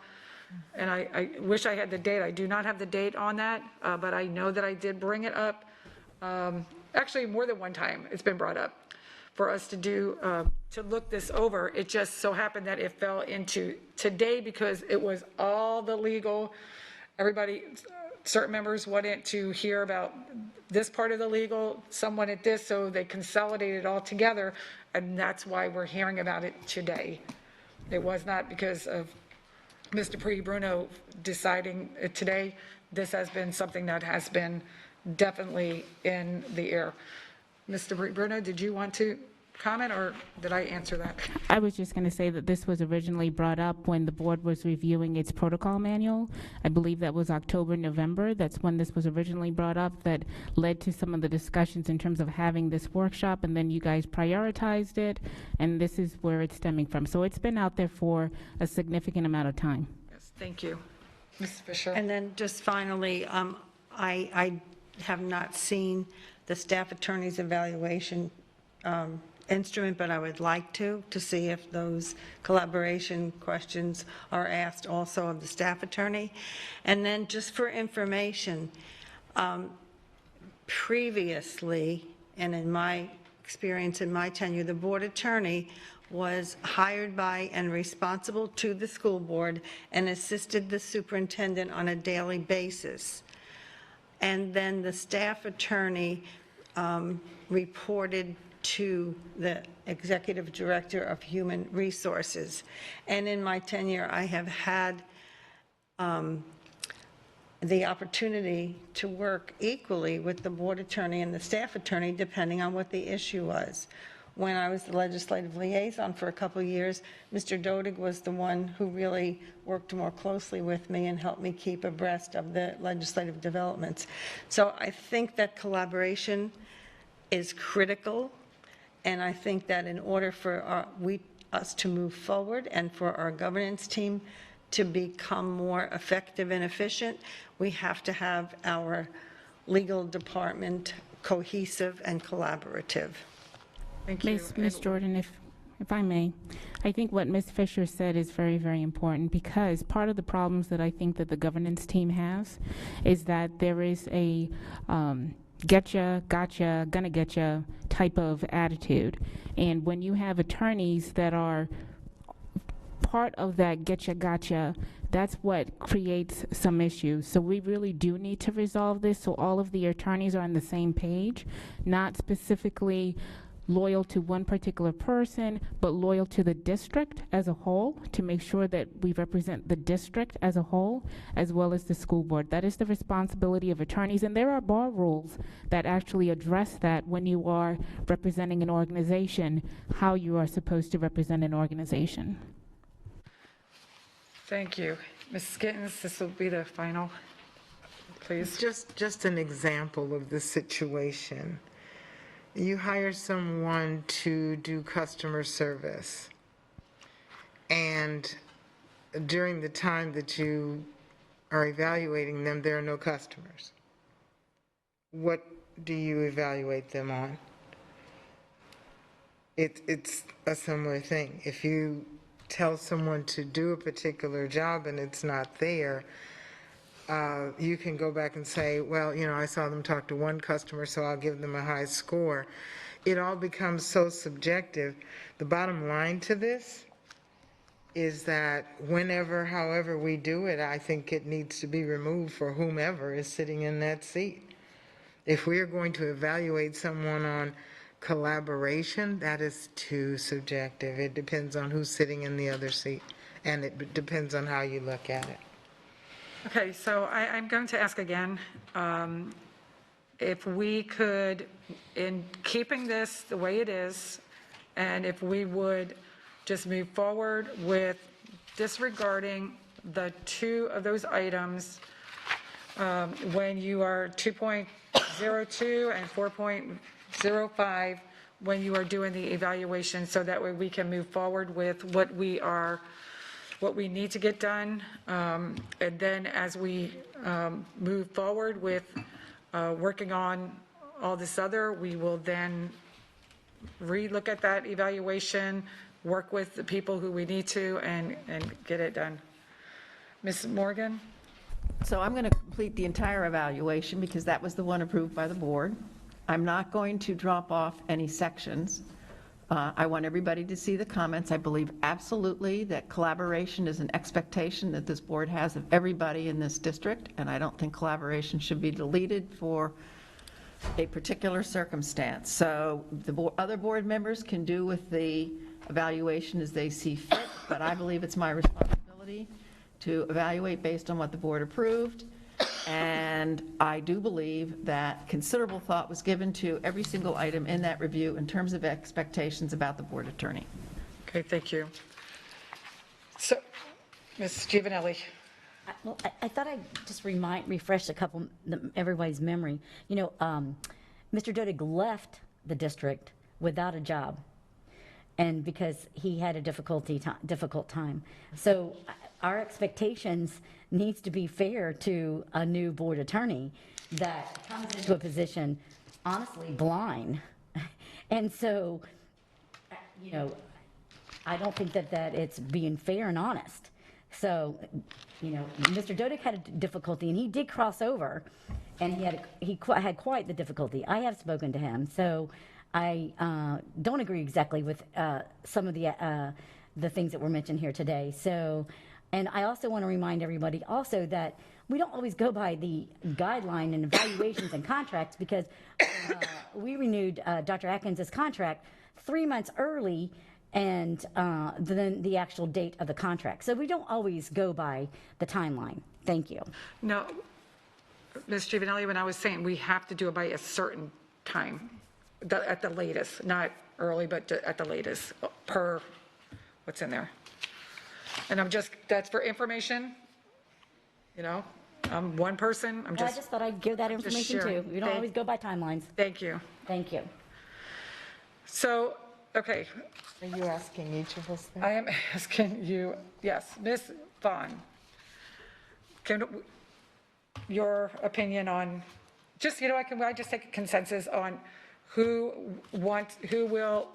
and I wish I had the date. I do not have the date on that, but I know that I did bring it up. Actually, more than one time it's been brought up for us to do, to look this over. It just so happened that it fell into today because it was all the legal, everybody, certain members wanted to hear about this part of the legal, some wanted this, so they consolidated it all together, and that's why we're hearing about it today. It was not because of Mr. Bruno deciding it today. This has been something that has been definitely in the air. Mr. Bruno, did you want to comment, or did I answer that? I was just going to say that this was originally brought up when the board was reviewing its protocol manual. I believe that was October, November. That's when this was originally brought up, that led to some of the discussions in terms of having this workshop, and then you guys prioritized it, and this is where it's stemming from. So it's been out there for a significant amount of time. Yes, thank you. Ms. Fisher? And then just finally, I have not seen the staff attorney's evaluation instrument, but I would like to see if those collaboration questions are asked also of the staff attorney. And then just for information, previously, and in my experience in my tenure, the board attorney was hired by and responsible to the school board and assisted the superintendent on a daily basis. And then the staff attorney reported to the executive director of human resources. And in my tenure, I have had the opportunity to work equally with the board attorney and the staff attorney, depending on what the issue was. When I was the legislative liaison for a couple of years, Mr. Dodig was the one who really worked more closely with me and helped me keep abreast of the legislative developments. So I think that collaboration is critical, and I think that in order for us to move forward and for our governance team to become more effective and efficient, we have to have our legal department cohesive and collaborative. Thank you. Ms. Jordan, if I may, I think what Ms. Fisher said is very, very important, because part of the problems that I think that the governance team has is that there is a getcha, gotcha, gonna getcha type of attitude. And when you have attorneys that are part of that getcha, gotcha, that's what creates some issues. So we really do need to resolve this so all of the attorneys are on the same page, not specifically loyal to one particular person, but loyal to the district as a whole, to make sure that we represent the district as a whole, as well as the school board. That is the responsibility of attorneys, and there are bar rules that actually address that when you are representing an organization, how you are supposed to represent an organization. Thank you. Ms. Gittens, this will be the final, please. Just an example of the situation. You hire someone to do customer service, and during the time that you are evaluating them, there are no customers. What do you evaluate them on? It's a similar thing. If you tell someone to do a particular job and it's not there, you can go back and say, well, I saw them talk to one customer, so I'll give them a high score. It all becomes so subjective. The bottom line to this is that whenever, however we do it, I think it needs to be removed for whomever is sitting in that seat. If we are going to evaluate someone on collaboration, that is too subjective. It depends on who's sitting in the other seat, and it depends on how you look at it. Okay, so I'm going to ask again, if we could, in keeping this the way it is, and if we would just move forward with disregarding the two of those items, when you are 2.02 and 4.05, when you are doing the evaluation, so that way we can move forward with what we need to get done. And then as we move forward with working on all this other, we will then re-look at that evaluation, work with the people who we need to, and get it done. Ms. Morgan? So I'm going to complete the entire evaluation because that was the one approved by the board. I'm not going to drop off any sections. I want everybody to see the comments. I believe absolutely that collaboration is an expectation that this board has of everybody in this district, and I don't think collaboration should be deleted for a particular circumstance. So the other board members can do with the evaluation as they see fit, but I believe it's my responsibility to evaluate based on what the board approved. And I do believe that considerable thought was given to every single item in that review in terms of expectations about the board attorney. Okay, thank you. So, Ms. Giovanelli? Well, I thought I'd just refresh everybody's memory. Mr. Dodig left the district without a job, and because he had a difficult time. So our expectations needs to be fair to a new board attorney that comes into a position honestly blind. And so, I don't think that it's being fair and honest. So, Mr. Dodig had a difficulty, and he did cross over, and he had quite the difficulty. I have spoken to him, so I don't agree exactly with some of the things that were mentioned here today. So, and I also want to remind everybody also that we don't always go by the guideline and evaluations and contracts, because we renewed Dr. Atkins' contract 3 months early and than the actual date of the contract. So we don't always go by the timeline. Thank you. No, Ms. Giovanelli, when I was saying we have to do it by a certain time, at the latest, not early, but at the latest, per what's in there. And that's for information, I'm one person, I just thought I'd give that information too. We don't always go by timelines. Thank you. Thank you. So, okay. Are you asking each of us that? I am asking you, yes, Ms. Vaughn, your opinion on, I just take a consensus on who will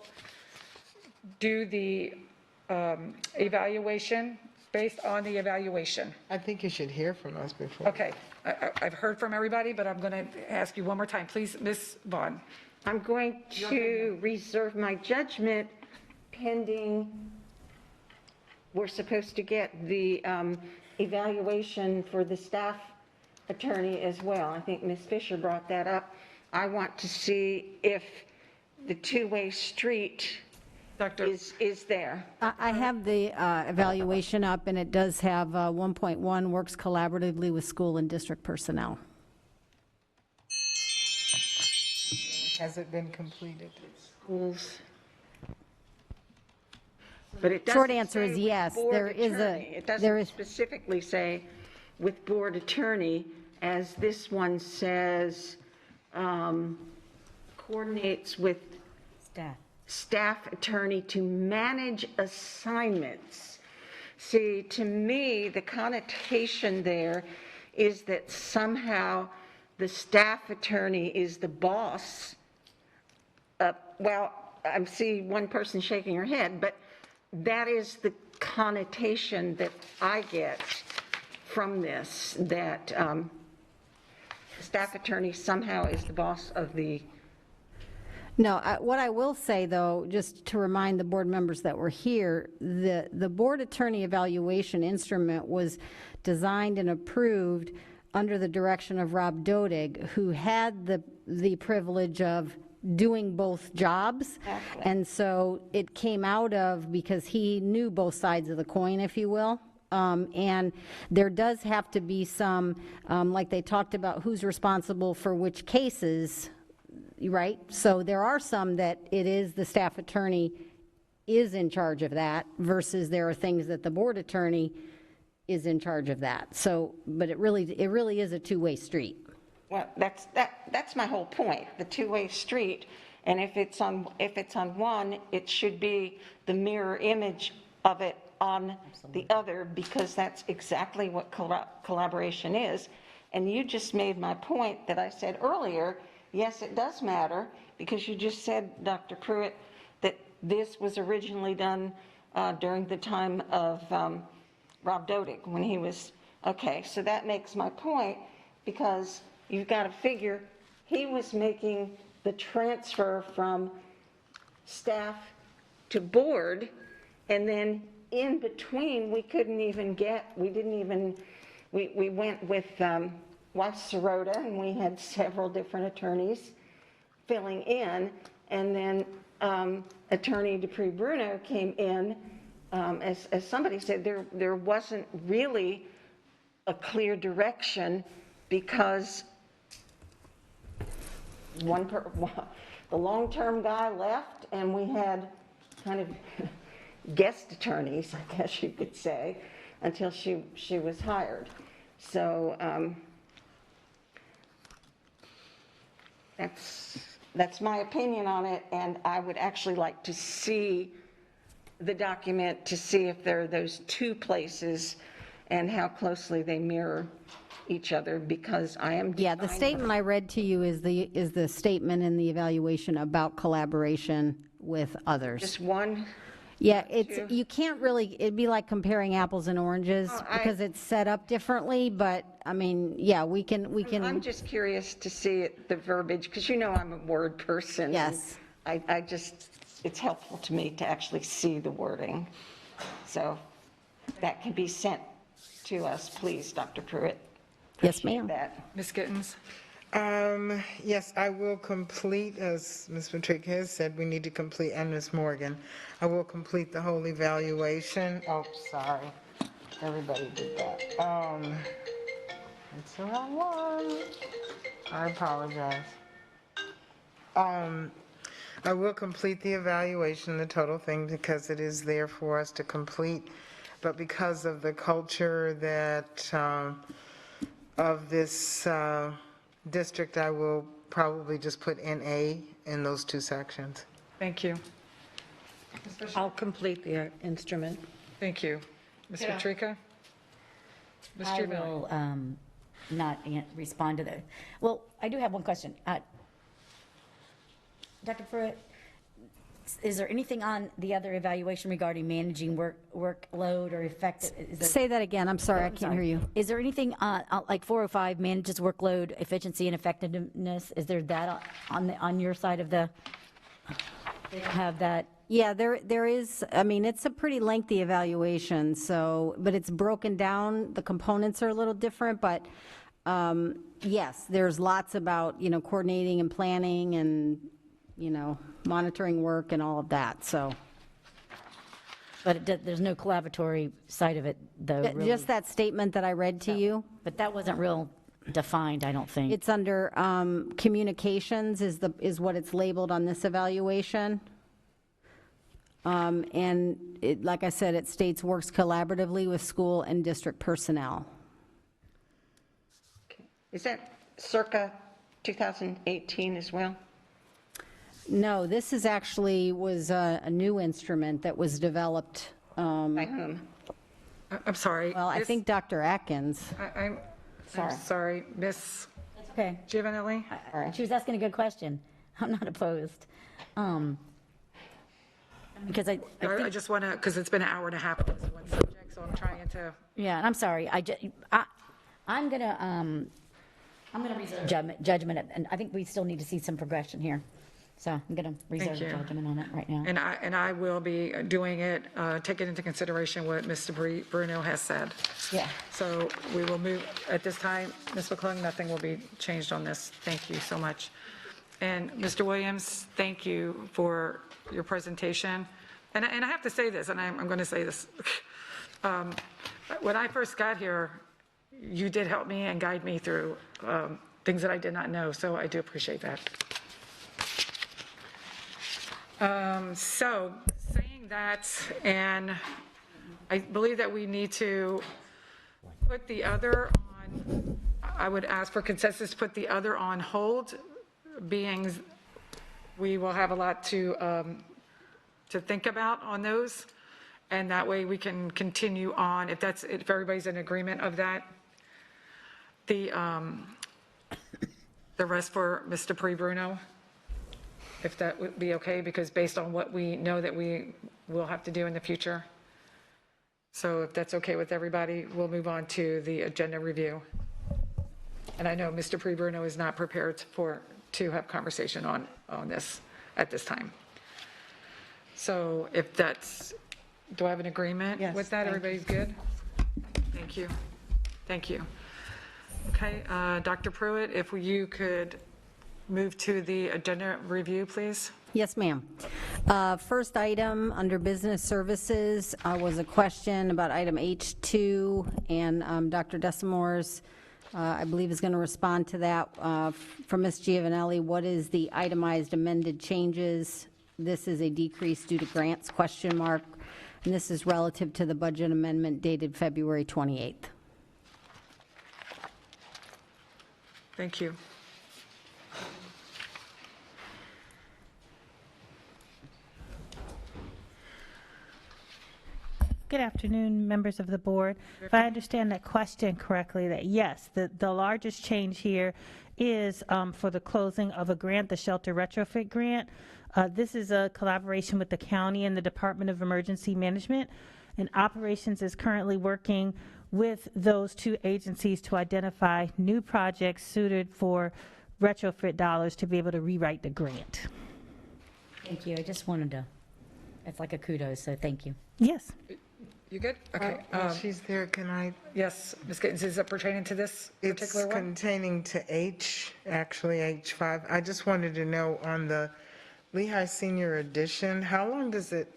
do the evaluation based on the evaluation. I think you should hear from us before. Okay, I've heard from everybody, but I'm going to ask you one more time. Please, Ms. Vaughn. I'm going to reserve my judgment pending, we're supposed to get the evaluation for the staff attorney as well. I think Ms. Fisher brought that up. I want to see if the two-way street is there. I have the evaluation up, and it does have 1.1 works collaboratively with school and district personnel. Has it been completed? Schools. But it Short doesn't answer say is with yes. board There is attorney. It doesn't specifically say with board attorney, as this one says, coordinates with staff attorney to manage assignments. See, to me, the connotation there is that somehow the staff attorney is the boss. Well, I see one person shaking her head, but that is the connotation that I get from this, that staff attorney somehow is the boss of the. No, what I will say, though, just to remind the board members that were here, the board attorney evaluation instrument was designed and approved under the direction of Rob Dodig, who had the privilege of doing both jobs. Exactly. And so it came out of, because he knew both sides of the coin, if you will. And there does have to be some, like they talked about, who's responsible for which cases, right? So there are some that it is the staff attorney is in charge of that, versus there are things that the board attorney is in charge of that. So, but it really is a two-way street. Well, that's my whole point, the two-way street. And if it's on one, it should be the mirror image of it on the other, because that's exactly what collaboration is. And you just made my point that I said earlier. Yes, it does matter, because you just said, Dr. Pruitt, that this was originally done during the time of Rob Dodig, when he was, okay, so that makes my point, because you've got to figure he was making the transfer from staff to board, and then in between, we went with Weiss Sirota, and we had several different attorneys filling in, and then Attorney Dupree Bruno came in. As somebody said, there wasn't really a clear direction, because the long-term guy left, and we had kind of guest attorneys, I guess you could say, until she was hired. So that's my opinion on it, and I would actually like to see the document to see if there are those two places and how closely they mirror each other, because I am. Yeah, the statement I read to you is the statement in the evaluation about collaboration with others. Just one? Yeah, you can't really, it'd be like comparing apples and oranges, because it's set up differently, but, I mean, yeah, we can. I'm just curious to see the verbiage, because you know I'm a word person. Yes. I just, it's helpful to me to actually see the wording. So that can be sent to us, please, Dr. Pruitt. Yes, ma'am. Ms. Gittens? Yes, I will complete, as Ms. Patrick has said, we need to complete, and Ms. Morgan, I will complete the whole evaluation. Oh, sorry, everybody did that. It's the wrong one. I apologize. I will complete the evaluation, the total thing, because it is there for us to complete. But because of the culture that, of this district, I will probably just put NA in those two sections. Thank you. I'll complete the instrument. Thank you. Ms. Patrica? Ms. I Giovanni? will not respond to that. Well, I do have one question. Dr. Pruitt, is there anything on the other evaluation regarding managing workload or effective? Say that again, I'm sorry, I can't hear you. Is there anything like 405 manages workload, efficiency, and effectiveness? Is there that on your side of the, have that? Yeah, there is, I mean, it's a pretty lengthy evaluation, so, but it's broken down, the components are a little different, but yes, there's lots about, coordinating and planning and, monitoring work and all of that, so. But there's no collaboratory side of it, though, really. Just that statement that I read to you. But that wasn't real defined, I don't think. It's under communications is what it's labeled on this evaluation. And like I said, it states works collaboratively with school and district personnel. Is that circa 2018 as well? No, this is actually was a new instrument that was developed. By whom? I'm sorry. Well, I Miss- think Dr. Atkins. I'm sorry, Miss Okay. Giovanelli? She was asking a good question. I'm not opposed. Because I I think, just want to, because it's been an hour and a half on this one subject, so I'm trying to. yeah, and I'm sorry, I'm gonna reserve judgment, and I think we still need to see some progression here. So I'm gonna reserve you. judgment on it right now. And I will be doing it, taking into consideration what Mr. Bruno has said. Yeah. So we will move, at this time, Ms. McClung, nothing will be changed on this. Thank you so much. And Mr. Williams, thank you for your presentation. And I have to say this, and I'm going to say this. When I first got here, you did help me and guide me through things that I did not know, so I do appreciate that. So, saying that, and I believe that we need to put the other on, I would ask for consensus to put the other on hold, being we will have a lot to think about on those, and that way we can continue on, if everybody's in agreement of that. The rest for Mr. Bruno, if that would be okay, because based on what we know that we will have to do in the future. So if that's okay with everybody, we'll move on to the agenda review. And I know Mr. Bruno is not prepared to have conversation on this at this time. So if that's, do I have an agreement Yes, with that? thank you. Everybody's good? Thank you. Thank you. Okay, Dr. Pruitt, if you could move to the agenda review, please. Yes, ma'am. First item under business services was a question about item H2, and Dr. Desamores, I believe, is going to respond to that from Ms. Giovanelli. What is the itemized amended changes? This is a decrease due to grants, question mark, and this is relative to the budget amendment dated February 28th. Thank you. Good afternoon, members of the board. If I understand that question correctly, that yes, the largest change here is for the closing of a grant, the shelter retrofit grant. This is a collaboration with the county and the Department of Emergency Management, and operations is currently working with those two agencies to identify new projects suited for retrofit dollars to be able to rewrite the grant. Thank you, I just wanted to, it's like a kudos, so thank you. Yes. You good? Okay. While she's there, can I? Yes, Ms. Gittens, is it pertaining to this particular It's one? containing to H, actually H5. I just wanted to know on the Lehigh Senior Edition, how long does it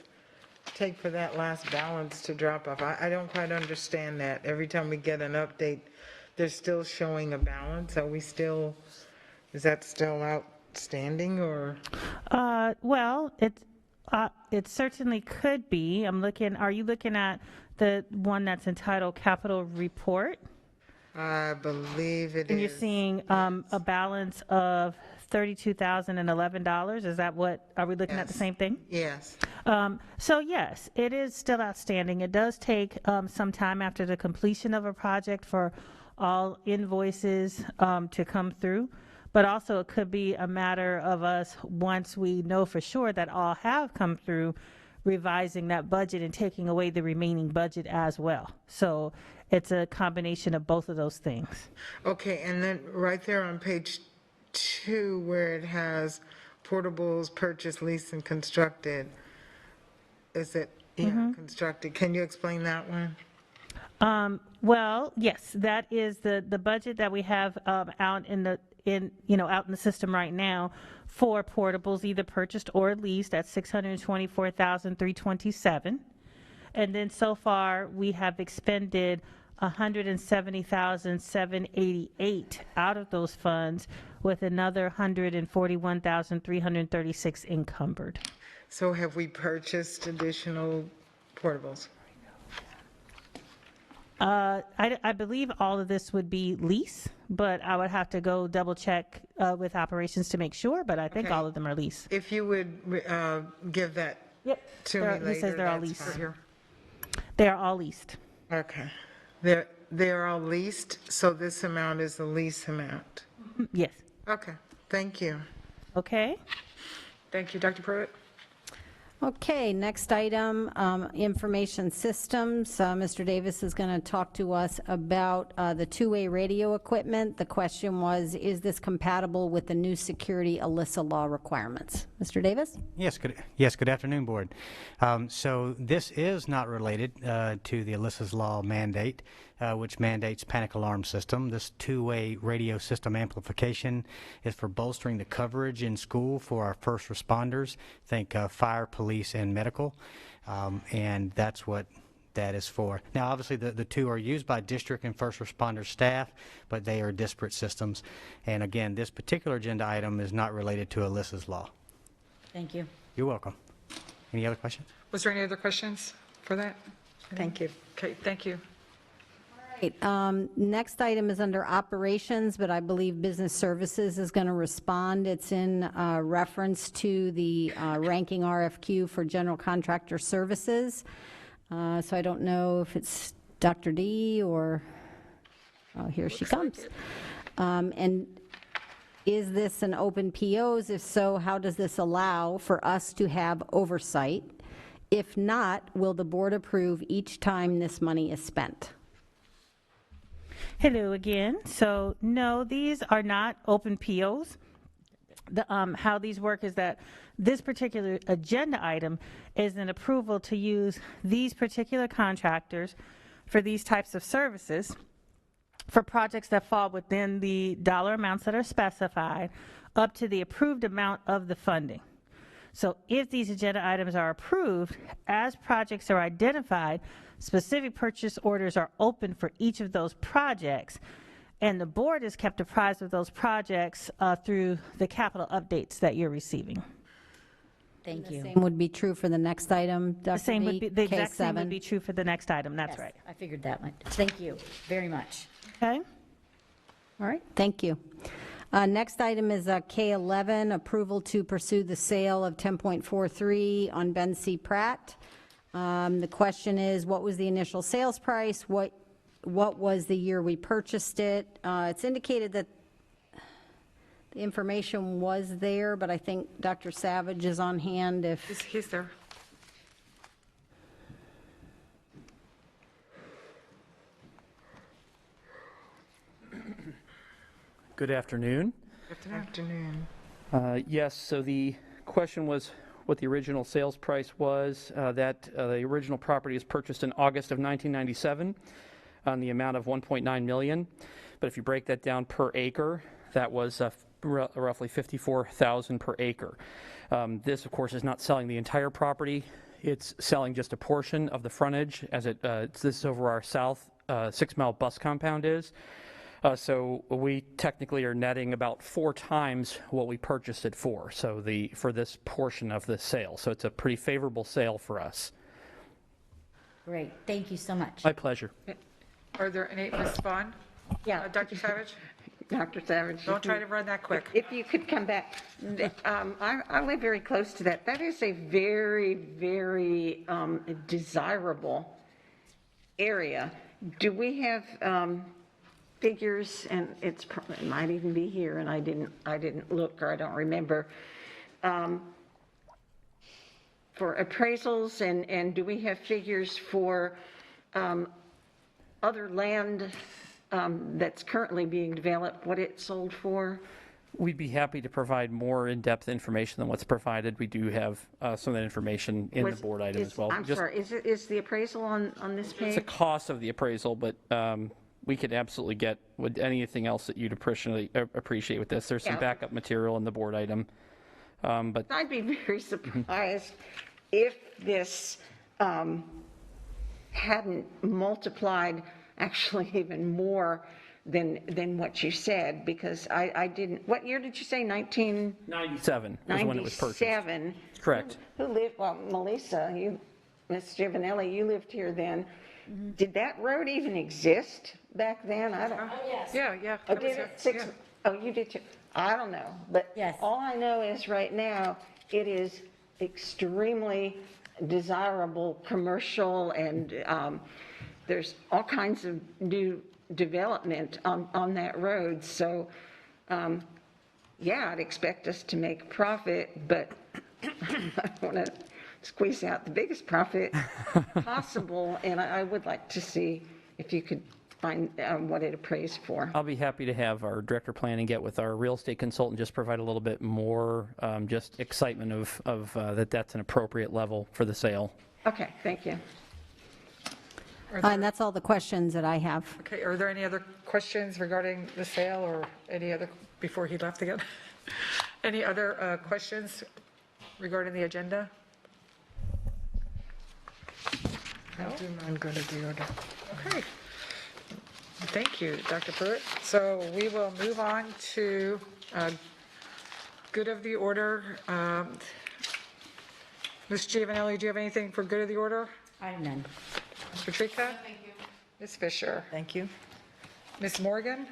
take for that last balance to drop off? I don't quite understand that. Every time we get an update, they're still showing a balance. Are we still, is that still outstanding or? Well, it certainly could be. Are you looking at the one that's entitled Capital Report? I believe it is. And you're seeing a balance of $32,011. Is that what, are we looking at the same thing? Yes. So yes, it is still outstanding. It does take some time after the completion of a project for all invoices to come through. But also it could be a matter of us, once we know for sure that all have come through, revising that budget and taking away the remaining budget as well. So it's a combination of both of those things. Okay, and then right there on page 2 where it has portables purchased, leased, and constructed, is it, constructed, can you explain that one? Well, yes, that is the budget that we have out in the system right now for portables, either purchased or leased, at $624,327. And then so far we have expended $170,788 out of those funds, with another $141,336 encumbered. So have we purchased additional portables? I believe all of this would be lease, but I would have to go double check with operations to make sure, but I think Okay. all of them are lease. If you would give that to me later. He says they're all that's leased. fine. They are all leased. Okay. They're all leased, so this amount is the lease amount? Yes. Okay, thank you. Okay. Thank you, Dr. Pruitt. Okay, next item, information systems. Mr. Davis is going to talk to us about the two-way radio equipment. The question was, is this compatible with the new security ELISA law requirements? Mr. Davis? Yes, good afternoon, Board. So this is not related to the ELISA's law mandate, which mandates panic alarm system. This two-way radio system amplification is for bolstering the coverage in school for our first responders. Think fire, police, and medical, and that's what that is for. Now, obviously, the two are used by district and first responder staff, but they are disparate systems. And again, this particular agenda item is not related to ELISA's law. Thank you. You're welcome. Any other questions? Was there any other questions for that? Thank you. Okay, thank you. Right, next item is under operations, but I believe business services is going to respond. It's in reference to the ranking RFQ for general contractor services. So I don't know if it's Dr. D or, oh, here she comes. And is this an open POs? If so, how does this allow for us to have oversight? If not, will the board approve each time this money is spent? Hello again. So no, these are not open POs. How these work is that this particular agenda item is an approval to use these particular contractors for these types of services for projects that fall within the dollar amounts that are specified up to the approved amount of the funding. So if these agenda items are approved, as projects are identified, specific purchase orders are open for each of those projects, and the board is kept apprised of those projects through the capital updates that you're receiving. Thank you. Same would be true for the next item, Dr. The same would be, the exact same would K7. be true for the next item, that's Yes, right. I figured that one. Thank you very much. Okay? All right, thank you. Next item is K11, approval to pursue the sale of 10.43 on Ben C. Pratt. The question is, what was the initial sales price? What was the year we purchased it? It's indicated that the information was there, but I think Dr. Savage is on hand if... He's there. Good afternoon. Good afternoon. Yes, so the question was what the original sales price was. The original property was purchased in August of 1997 on the amount of $1.9 million. But if you break that down per acre, that was roughly $54,000 per acre. This, of course, is not selling the entire property. It's selling just a portion of the frontage, as this is over our south 6-mile bus compound is. So we technically are netting about 4 times what we purchased it for. So for this portion of the sale. So it's a pretty favorable sale for us. Great. Thank you so much. My pleasure. Are there any, Ms. Vaughn? Yeah. Dr. Savage? Dr. Savage. Don't try to run that quick. If you could come back. I live very close to that. That is a very, very desirable area. Do we have figures, and it might even be here, and I didn't look, or I don't remember, for appraisals, and do we have figures for other land that's currently being developed, what it sold for? We'd be happy to provide more in-depth information than what's provided. We do have some of that information in the board item as well. I'm sorry, is the appraisal on this page? It's the cost of the appraisal, but we could absolutely get with anything else that you'd appreciate with this. There's some backup material in the board item. But I'd be very surprised if this hadn't multiplied actually even more than what you said, because I didn't, what year did you say, 1997 was when it was purchased. 97. Correct. Who lived, well, Melissa, Ms. Giovanelli, you lived here then. did that road even exist back then? I don't. Yeah. Oh, that was did it, it? yeah. Oh, you did too. I don't know, but Yes. all I know is right now, it is extremely desirable commercial, and there's all kinds of new development on that road. So, yeah, I'd expect us to make profit, but I want to squeeze out the biggest profit possible, and I would like to see if you could find what it appraised for. I'll be happy to have our director of planning get with our real estate consultant, just provide a little bit more just excitement of that that's an appropriate level for the sale. Okay, thank you. And that's all the questions that I have. Okay, are there any other questions regarding the sale or any other, before he left again? Any other questions regarding the agenda? I do mind go to the order. Okay. Thank you, Dr. Pruitt. So we will move on to good of the order. Ms. Giovanelli, do you have anything for good of the order? I have none. Mr. Trika? Thank you. Ms. Fisher? Thank you. Ms. Morgan?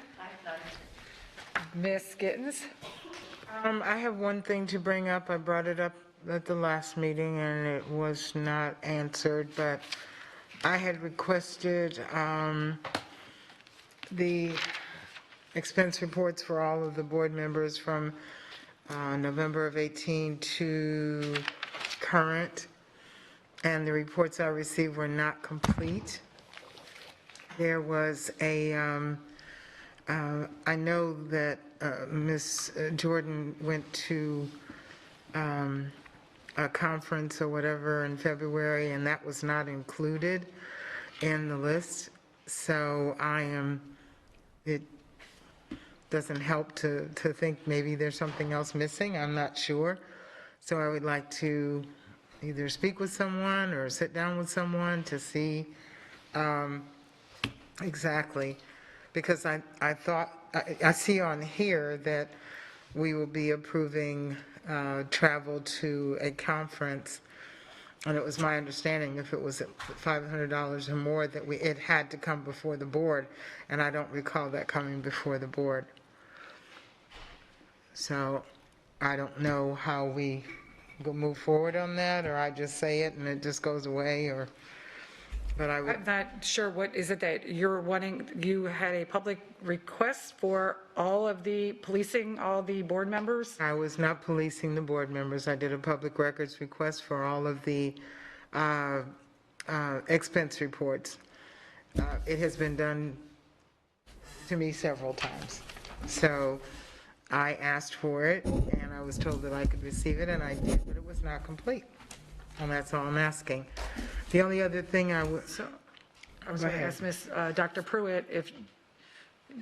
Ms. Gittens? I have one thing to bring up. I brought it up at the last meeting and it was not answered, but I had requested the expense reports for all of the board members from November of 18 to current, and the reports I received were not complete. There was a, I know that Ms. Jordan went to a conference or whatever in February, and that was not included in the list. So it doesn't help to think maybe there's something else missing. I'm not sure. So I would like to either speak with someone or sit down with someone to see exactly, because I thought, I see on here that we will be approving travel to a conference, and it was my understanding if it was $500 or more that it had to come before the board, and I don't recall that coming before the board. So I don't know how we go move forward on that, or I just say it and it just goes away, or, but I would. I'm not sure, what is it that you're wanting, you had a public request for all of the policing, all the board members? I was not policing the board members. I did a public records request for all of the expense reports. It has been done to me several times. So I asked for it, and I was told that I could receive it, and I did, but it was not complete. And that's all I'm asking. The only other thing I would. I was going to ask Dr. Pruitt if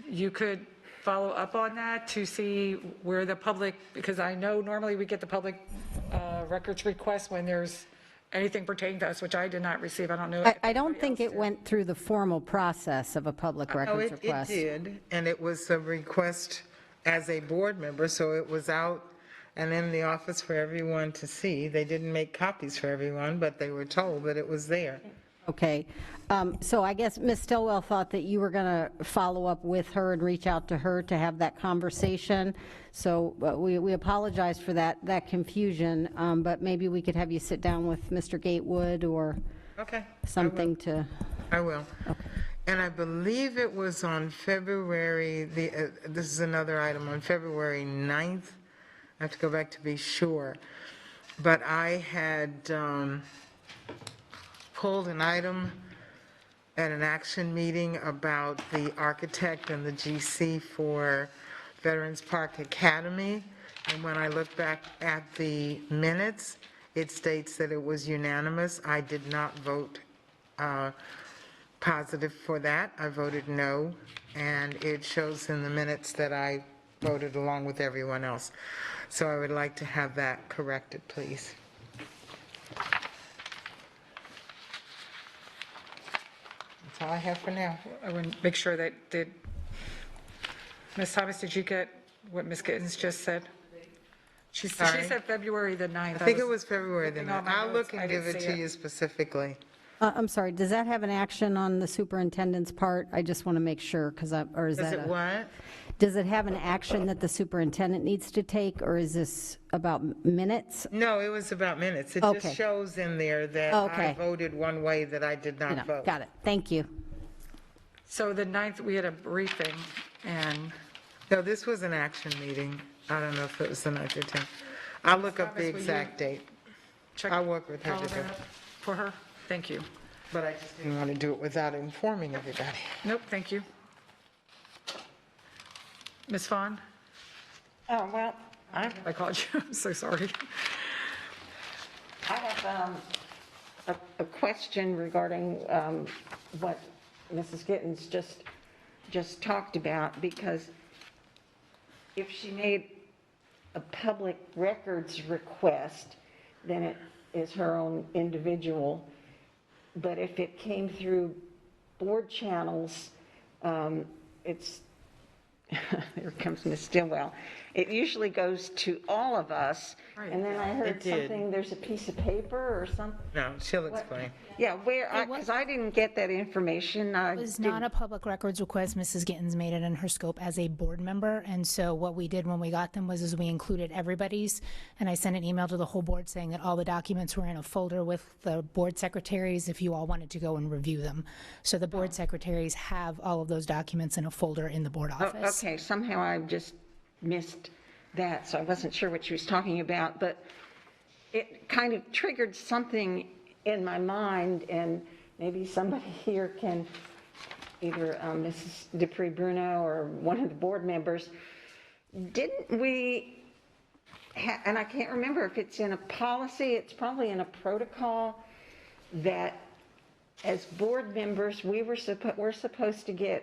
you could follow up on that to see where the public, because I know normally we get the public records request when there's anything pertaining to us, which I did not receive. I don't know. I don't think it went through the formal process of a public records request. It did, and it was a request as a board member, so it was out and in the office for everyone to see. They didn't make copies for everyone, but they were told that it was there. Okay, so I guess Ms. Stillwell thought that you were going to follow up with her and reach out to her to have that conversation. So we apologize for that confusion, but maybe we could have you sit down with Mr. Gatewood or something to. I will. Okay. And I believe it was on February, this is another item, on February 9th. I have to go back to be sure. But I had pulled an item at an action meeting about the architect and the GC for Veterans Park Academy. And when I look back at the minutes, it states that it was unanimous. I did not vote positive for that. I voted no, and it shows in the minutes that I voted along with everyone else. So I would like to have that corrected, please. That's all I have for now. I want to make sure that, Ms. Thomas, did you get what Ms. Gittens just said? She said February the 9th. I think it was February the 9th. I'll look and give it to you specifically. I'm sorry, does that have an action on the superintendent's part? I just want to make sure, or is Does that it what? Does it have an action that the superintendent needs to take, or is this about minutes? No, it was about minutes. It Okay. just shows in there that I Okay. voted one way that I did No, not vote. got it, thank you. So the 9th, we had a briefing, and No, this was an action meeting. I don't know if it was the 9th or 10th. I'll look up the Travis, will you exact date, check. I'll work with her follow to do that it. up for her? Thank you. But I just didn't want to do it without informing everybody. Nope, thank you. Ms. Fawn? Oh, well, I called you, I'm so sorry. I have a question regarding what Mrs. Gittens just talked about, because if she made a public records request, then it is her own individual. But if it came through board channels, it's, here comes Ms. Stillwell. It usually goes to all of us. And then I heard It did. something, there's a piece of paper or something. No, she'll explain. Yeah, because I didn't get that information. It was not a public records request. Mrs. Gittens made it in her scope as a board member. And so what we did when we got them was we included everybody's. And I sent an email to the whole board saying that all the documents were in a folder with the board secretaries if you all wanted to go and review them. So the board secretaries have all of those documents in a folder in the board office. Okay, somehow I just missed that, so I wasn't sure what she was talking about, but it kind of triggered something in my mind, and maybe somebody here can, either Mrs. Dupree Bruno or one of the board members, didn't we, and I can't remember if it's in a policy, it's probably in a protocol, that as board members, we're supposed to get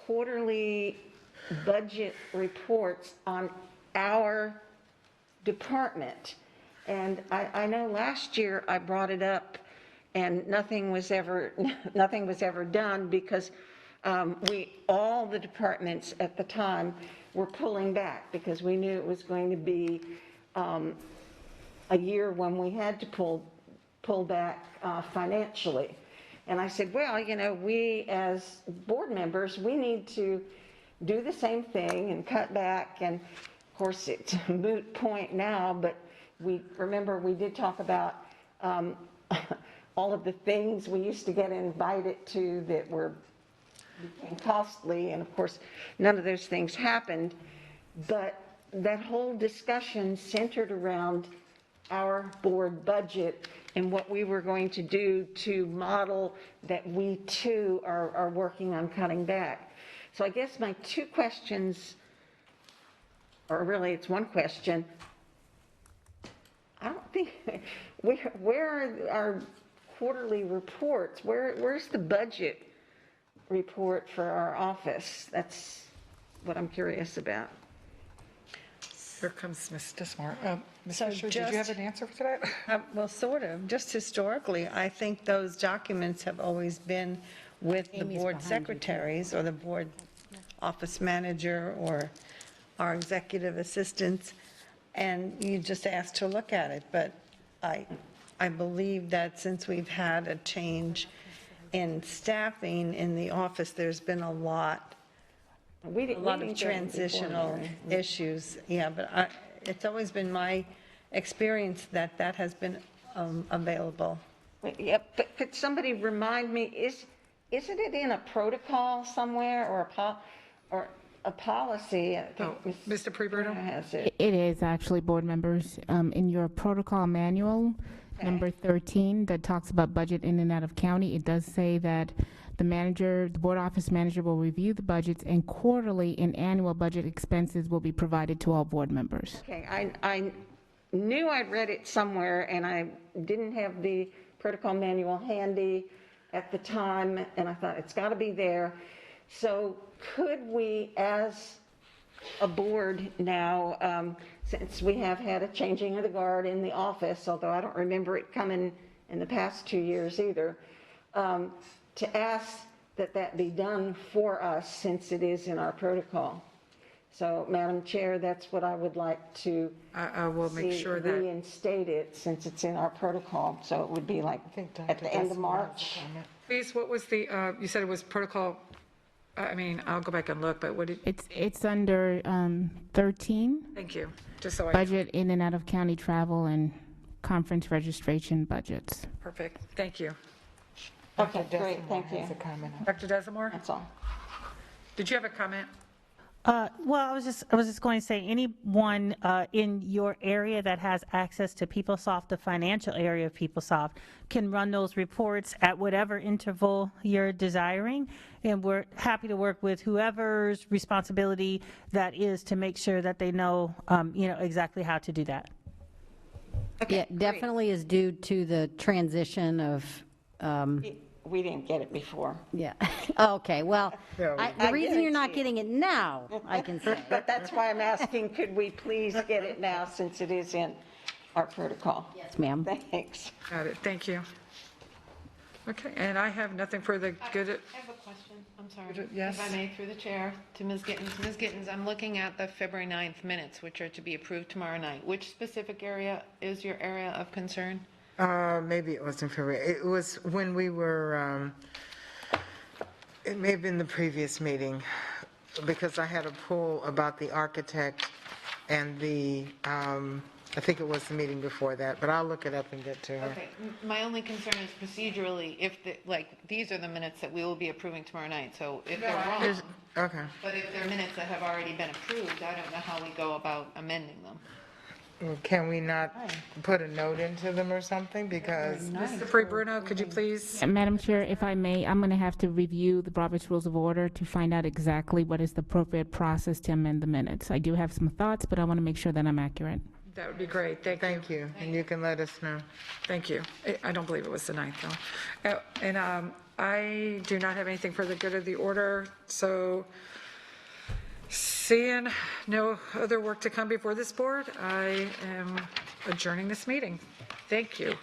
quarterly budget reports on our department. And I know last year I brought it up and nothing was ever done because all the departments at the time were pulling back because we knew it was going to be a year when we had to pull back financially. And I said, well, we as board members, we need to do the same thing and cut back. And of course, it's a moot point now, but we did talk about all of the things we used to get invited to that became costly. And of course, none of those things happened. But that whole discussion centered around our board budget and what we were going to do to model that we too are working on cutting back. So I guess my two questions, or really it's one question. I don't think, where are our quarterly reports? Where's the budget report for our office? That's what I'm curious about. Here comes Ms. Dismore. Ms. So Fisher, did you have an answer for that? Well, sort of. Just historically, I think those documents have always been with the Amy's board behind you, too. secretaries or the board office manager or our executive assistants, and you just ask to look at it. But I believe that since we've had a change in staffing in the office, there's been a lot of transitional issues. Yeah, but it's always been my experience that has been available. Yeah, but could somebody remind me, isn't it in a protocol somewhere or a policy? I think Mr. Preberto? has it. It is actually, board members, in your protocol manual, number 13, that talks about budget in and out of county. It does say that the board office manager will review the budgets, and quarterly and annual budget expenses will be provided to all board members. Okay, I knew I'd read it somewhere, and I didn't have the protocol manual handy at the time, and I thought it's got to be there. So could we, as a board now, since we have had a changing of the guard in the office, although I don't remember it coming in the past 2 years either, to ask that be done for us since it is in our protocol? So, Madam Chair, that's what I would like to I will make see sure that, reinstated, since it's in our protocol. So it would be like at the end of March. please, what was the, you said it was protocol, I mean, I'll go back and look, but what did, It's under 13, thank you, just so I, budget in and out of county travel and conference registration budgets. perfect, thank you. Okay, great, thank you. Dr. Desamore, That's all. did you have a comment? Well, I was just going to say, anyone in your area that has access to PeopleSoft, the financial area of PeopleSoft, can run those reports at whatever interval you're desiring, and we're happy to work with whoever's responsibility that is to make sure that they know, exactly how to do that. Yeah, definitely is due to the transition of, We didn't get it before. yeah. Okay, well, Yeah, the reason you're not getting it now, I can say. But that's why I'm asking, could we please get it now, since it is in our protocol? Yes, ma'am. Thanks. Got it, thank you. Okay, and I have nothing for the good, I have a question, I'm sorry. Yes. If I may, through the chair, to Ms. Gittens. Ms. Gittens, I'm looking at the February 9th minutes, which are to be approved tomorrow night. Which specific area is your area of concern? Maybe it wasn't February. It was when we were, it may have been the previous meeting, because I had a pull about the architect and the, I think it was the meeting before that, but I'll look it up and get to her. Okay, my only concern is procedurally, if, these are the minutes that we will be approving tomorrow night, so if they're wrong, Okay. but if they're minutes that have already been approved, I don't know how we go about amending them. Can we not put a note into them or something? Because, Mr. Free Bruno, could you please? Madam Chair, if I may, I'm going to have to review the Robert's Rules of Order to find out exactly what is the appropriate process to amend the minutes. I do have some thoughts, but I want to make sure that I'm accurate. That would be great, thank you. thank you, and you can let us know. Thank you. I don't believe it was the 9th, though. And I do not have anything for the good of the order, so seeing no other work to come before this board, I am adjourning this meeting. Thank you.